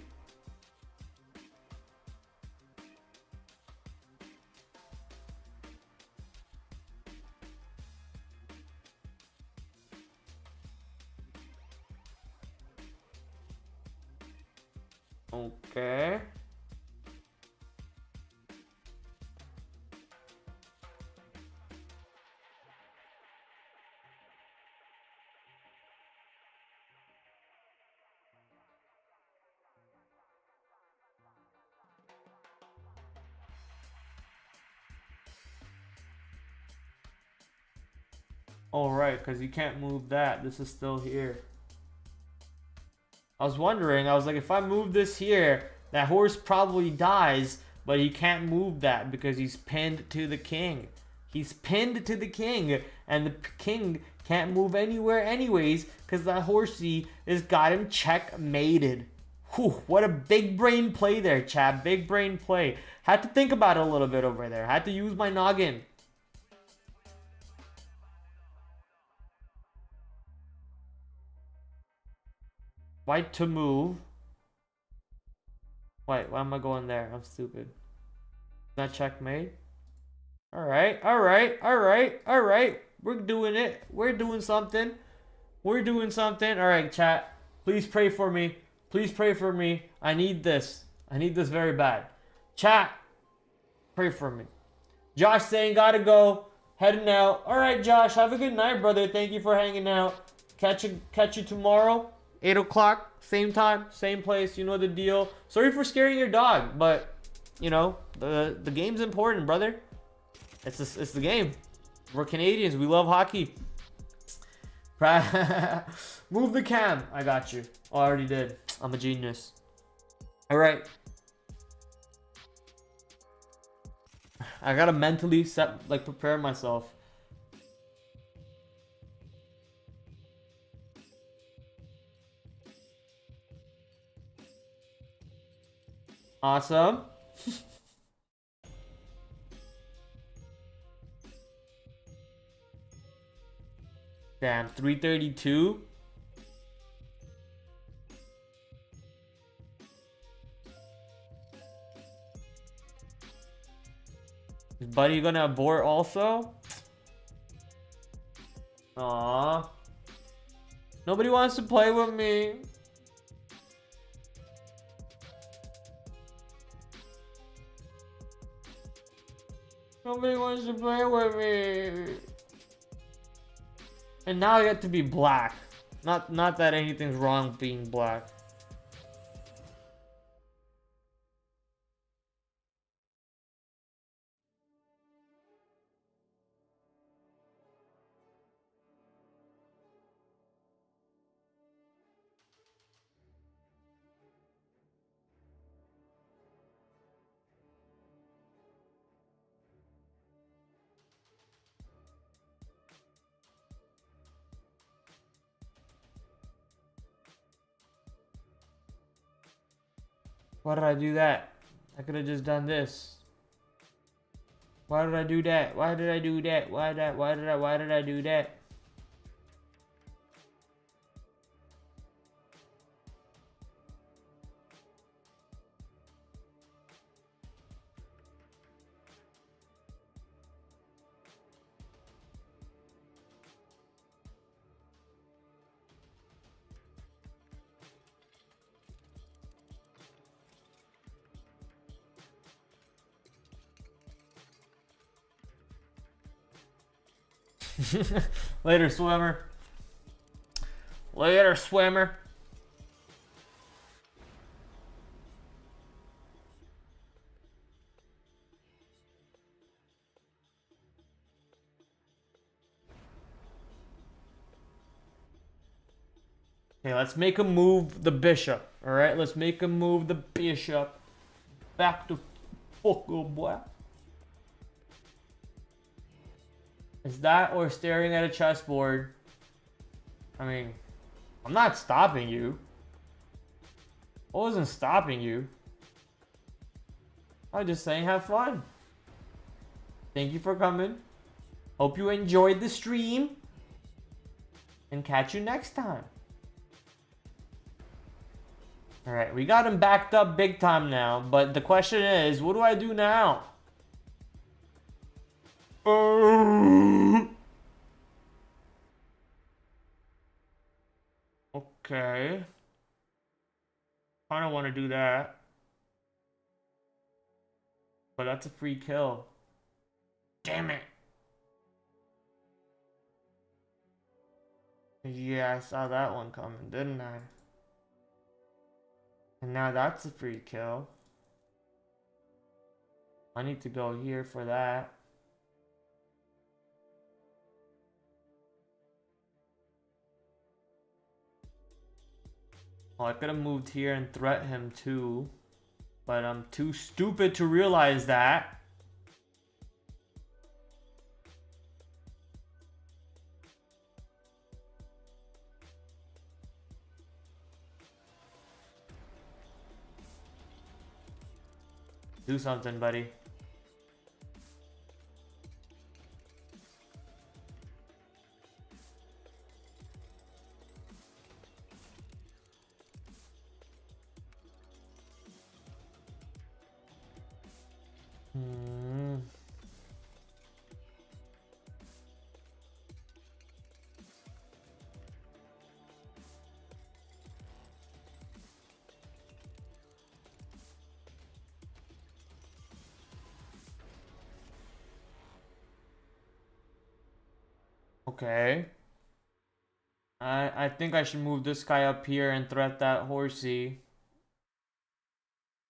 Okay. Oh, right, because you can't move that. This is still here. I was wondering, I was like, if I move this here, that horse probably dies, but he can't move that because he's pinned to the king. He's pinned to the king, and the king can't move anywhere anyways because that horsey has got him checkmated. Whew, what a big brain play there, chap. Big brain play. Had to think about it a little bit over there. Had to use my noggin. White to move. Wait, why am I going there? I'm stupid. Not checkmate. Alright, alright, alright, alright. We're doing it. We're doing something. We're doing something. Alright, chat. Please pray for me. Please pray for me. I need this. I need this very bad. Chat. Pray for me. Josh saying gotta go. Heading out. Alright, Josh. Have a good night, brother. Thank you for hanging out. Catch you tomorrow. 8 o'clock. Same time. Same place. You know the deal. Sorry for scaring your dog, but you know, the game's important, brother. It's the game. We're Canadians. We love hockey. Move the cam. I got you. Oh, I already did. I'm a genius. All right. I gotta mentally prepare myself. Awesome. Damn, 332. Is Buddy gonna abort also? Aww. Nobody wants to play with me. Nobody wants to play with me. And now I get to be black. Not that anything's wrong being black. Why did I do that? I could have just done this. Why did I do that? Why did I do that? Why did I do that? Later, swimmer. Later, swimmer. Okay, let's make him move the bishop. All right, let's make him move the bishop back to fuck, oh boy. Is that or staring at a chessboard? I mean, I'm not stopping you. I wasn't stopping you. I was just saying have fun. Thank you for coming. Hope you enjoyed the stream. And catch you next time. Alright, we got him backed up big time now. But the question is, what do I do now? Okay. I don't want to do that. But that's a free kill. Damn it. Yeah, I saw that one coming, didn't I? And now that's a free kill. I need to go here for that. Oh, I could have moved here and threat him too, but I'm too stupid to realize that. Do something, buddy. Okay. I think I should move this guy up here and threat that horsey.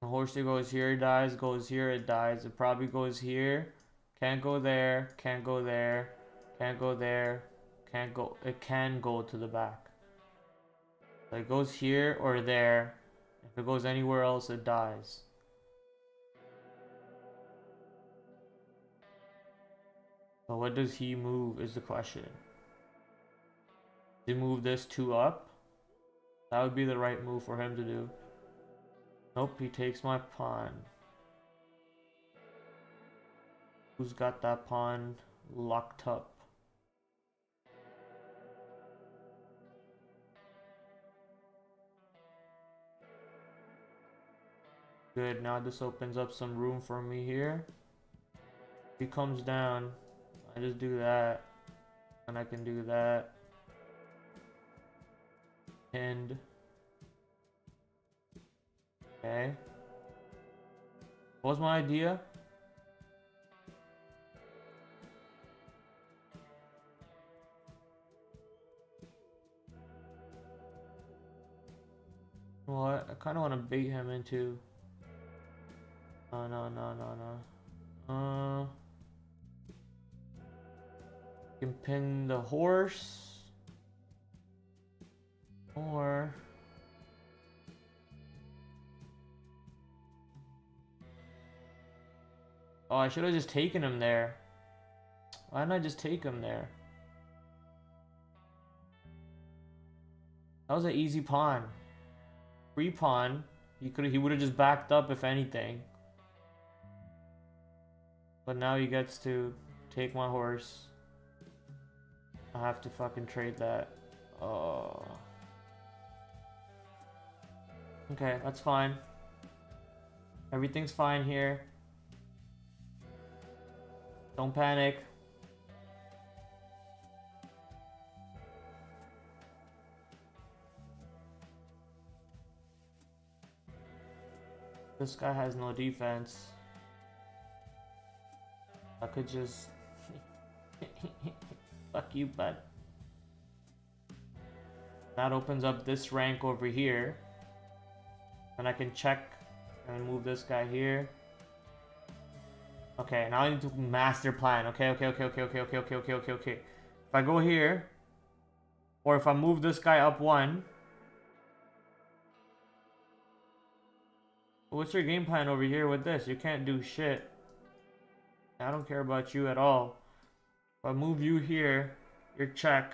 The horsey goes here, dies, goes here, it dies. It probably goes here. Can't go there, can't go there, can't go there, can't go. It can go to the back. So it goes here or there. If it goes anywhere else, it dies. So what does he move is the question. Does he move this 2 up? That would be the right move for him to do. Nope, he takes my pawn. Who's got that pawn locked up? Good, now this opens up some room for me here. If he comes down, I just do that. And I can do that. And okay. What was my idea? Well, I kind of want to bait him into. No. Can pin the horse. Or oh, I should have just taken him there. Why didn't I just take him there? That was an easy pawn. Free pawn. He would have just backed up if anything. But now he gets to take my horse. I have to fucking trade that. Oh. Okay, that's fine. Everything's fine here. Don't panic. This guy has no defense. I could just fuck you, bud. That opens up this rank over here. And I can check and move this guy here. Okay, now I need to master plan. Okay. If I go here, or if I move this guy up 1. What's your game plan over here with this? You can't do shit. I don't care about you at all. If I move you here, you're check.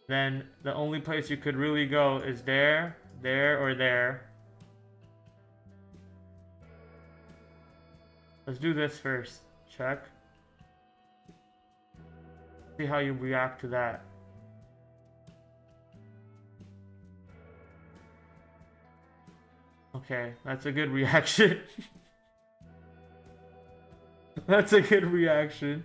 Then the only place you could really go is there, or there. Let's do this first. Check. See how you react to that. Okay, that's a good reaction. That's a good reaction.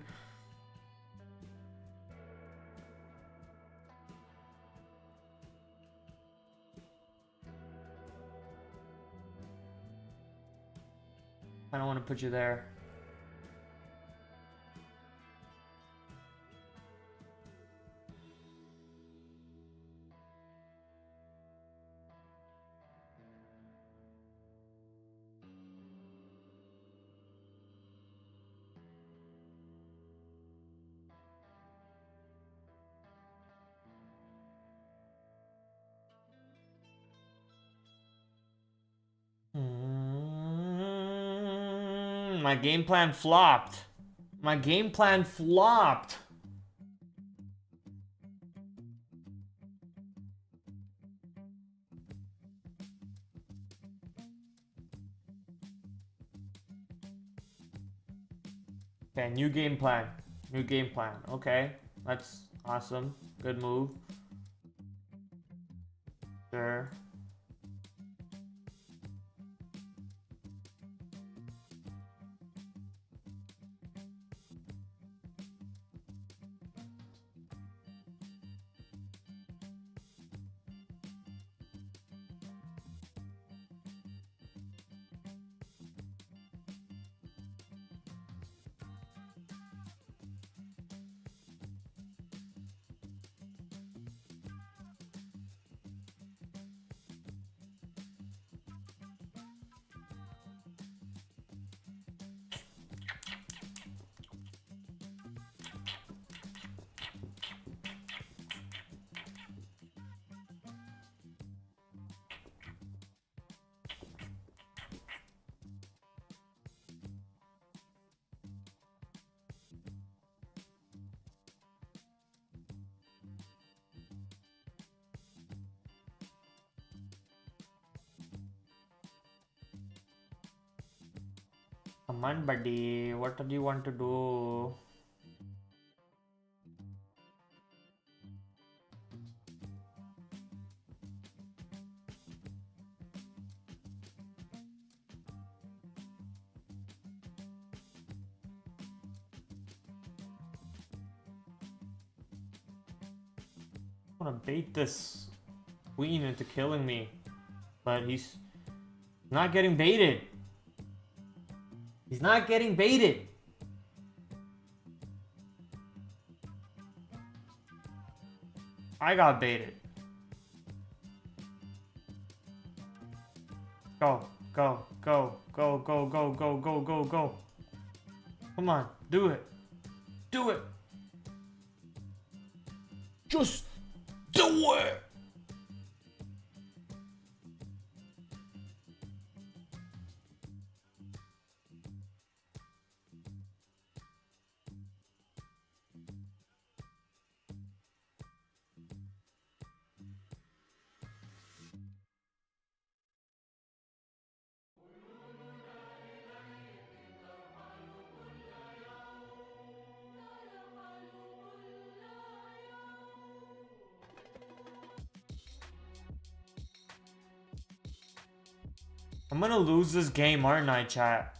I don't want to put you there. My game plan flopped. My game plan flopped. Okay, new game plan. New game plan. Okay, that's awesome. Good move. Sure. Come on, buddy. What do you want to do? I want to bait this queen into killing me, but he's not getting baited. He's not getting baited. I got baited. Go, go, go, go, go, go, go, go, go, go. Come on, do it. Do it. Just do it. I'm gonna lose this game, aren't I, chat?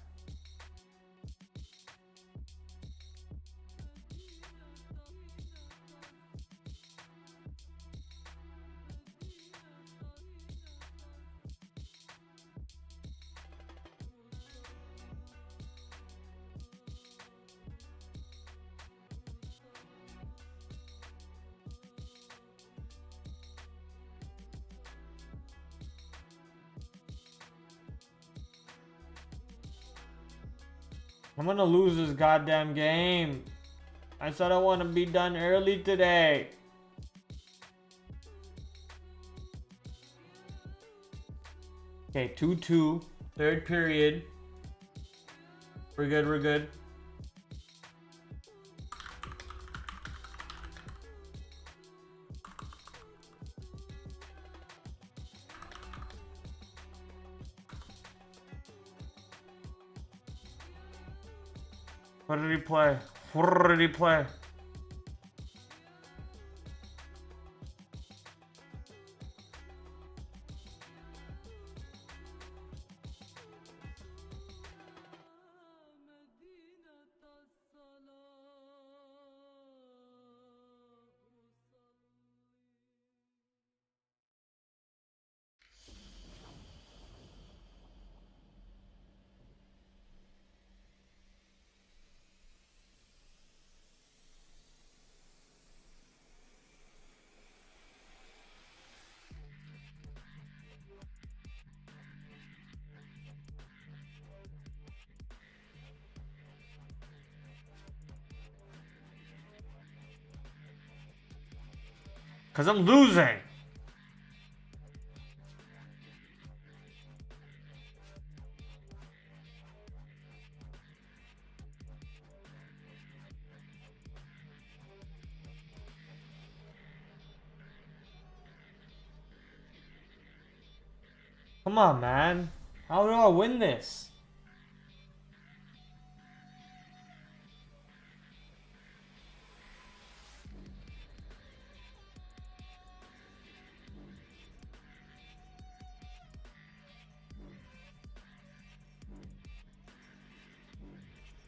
I'm gonna lose this goddamn game. I said I want to be done early today. Okay, 2-2. Third period. We're good, we're good. What did he play? What did he play? Cause I'm losing. Come on, man. How do I win this?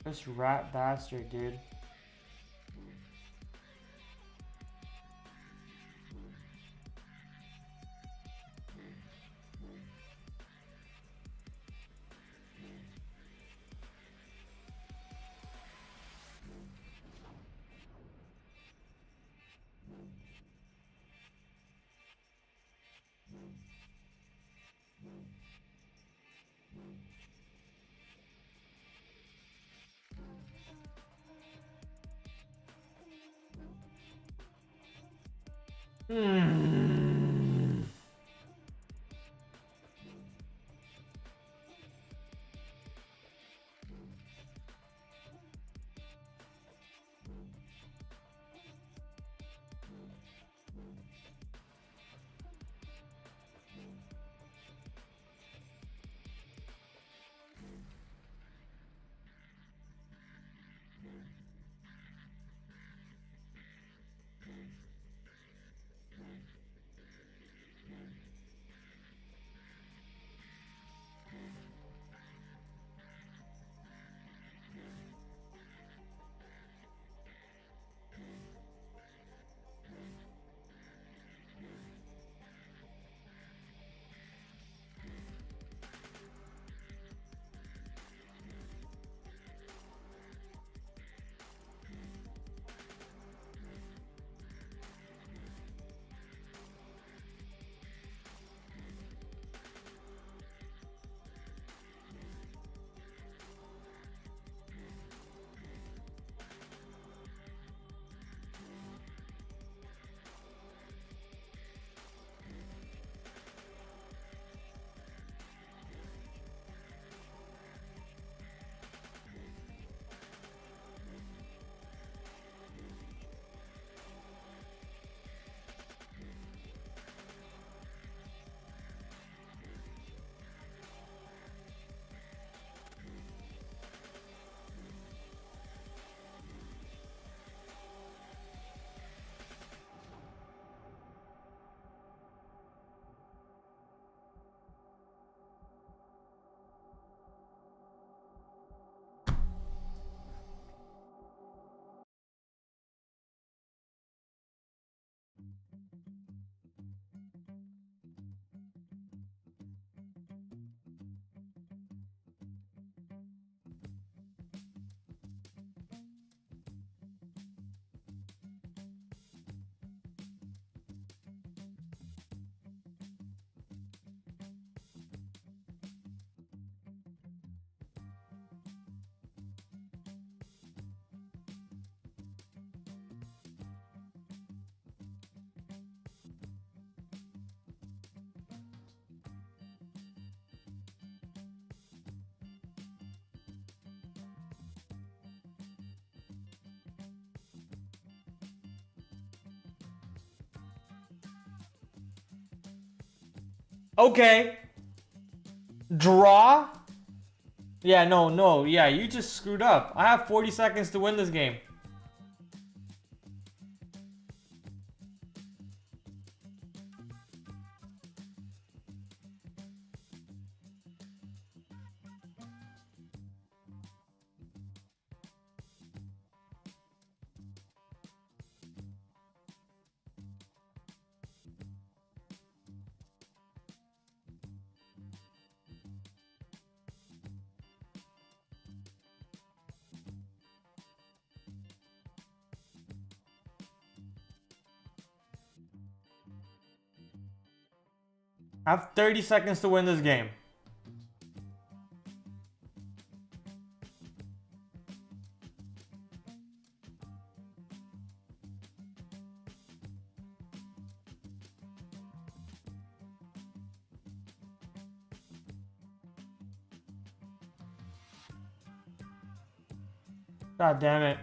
This rat bastard, dude. Hmm. Okay. Draw? Yeah, no. Yeah, you just screwed up. I have 40 seconds to win this game. I have 30 seconds to win this game. God damn it.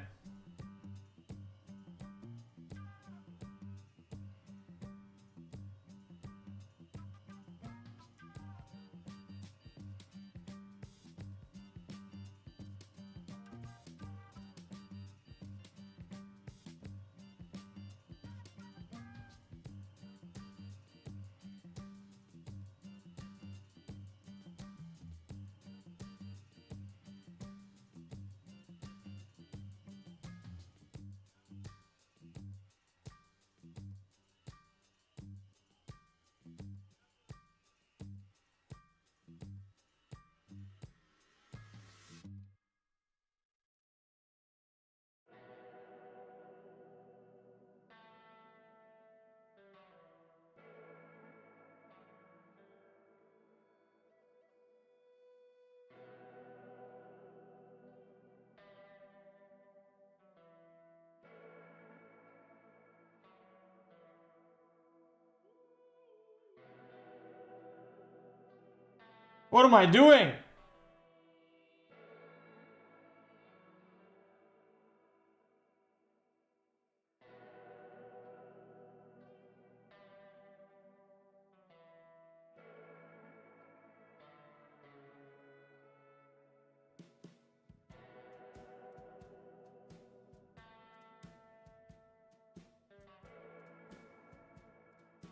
What am I doing?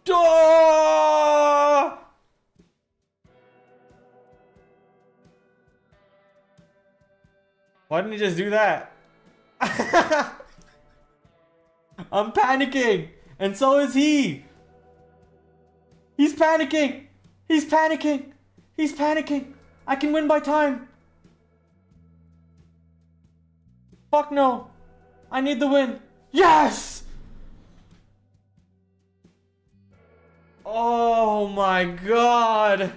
Oh! Why didn't he just do that? I'm panicking, and so is he. He's panicking. He's panicking. He's panicking. I can win by time. Fuck no. I need the win. Yes! Oh my god.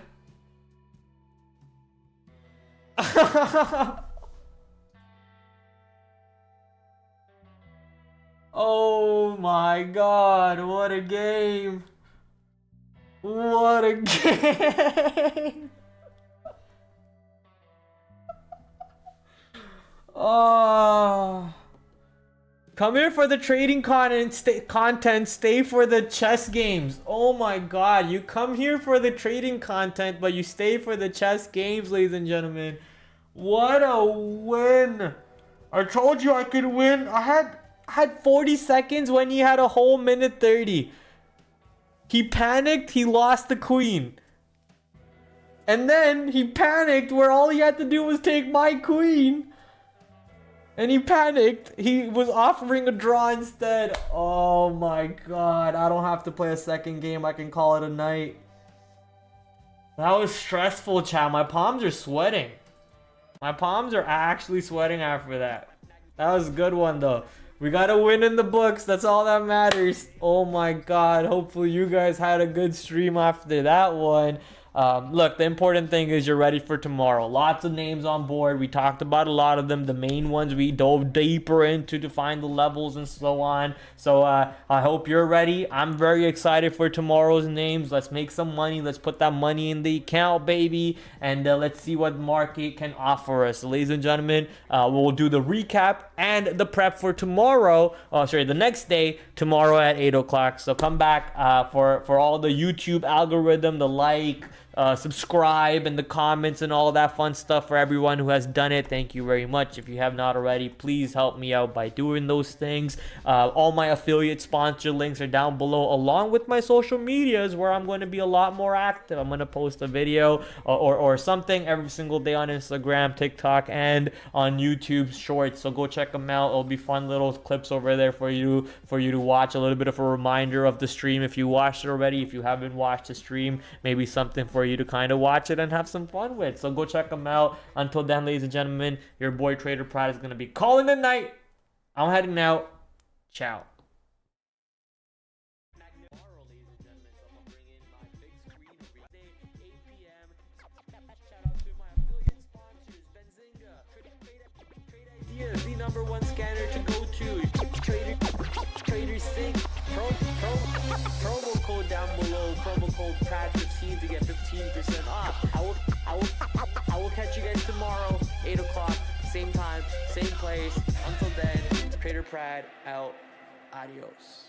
Oh my god, what a game. What a game. Oh. Come here for the trading content, stay for the chess games. Oh my god, you come here for the trading content, but you stay for the chess games, ladies and gentlemen. What a win. I told you I could win. I had 40 seconds when he had a whole minute 30. He panicked, he lost the queen. And then he panicked where all he had to do was take my queen. And he panicked. He was offering a draw instead. Oh my god. I don't have to play a second game. I can call it a night. That was stressful, chat. My palms are sweating. My palms are actually sweating after that. That was a good one though. We got a win in the books. That's all that matters. Oh my god. Hopefully you guys had a good stream after that one. Look, the important thing is you're ready for tomorrow. Lots of names on board. We talked about a lot of them. The main ones we dove deeper into to find the levels and so on. So I hope you're ready. I'm very excited for tomorrow's names. Let's make some money. Let's put that money in the account, baby. And let's see what market can offer us. So, ladies and gentlemen, we'll do the recap and the prep for tomorrow. The next day, tomorrow at 8 o'clock. So come back for all the YouTube algorithm, the like, subscribe, and the comments and all that fun stuff for everyone who has done it. Thank you very much. If you have not already, please help me out by doing those things. All my affiliate sponsor links are down below, along with my social medias where I'm going to be a lot more active. I'm going to post a video or something every single day on Instagram, TikTok, and on YouTube Shorts. So go check them out. It'll be fun little clips over there for you to watch. A little bit of a reminder of the stream if you watched it already. If you haven't watched the stream, maybe something for you to kind of watch it and have some fun with. So go check them out. Until then, ladies and gentlemen, your boy TraderPrad is going to be calling the night. I'm heading out. Ciao. The number one scanner to go to. Trader Sync. Promo code down below. Promo code PRAD15 to get 15% off. I will catch you guys tomorrow, 8 o'clock, same time, same place. Until then, TraderPrad out. Adios.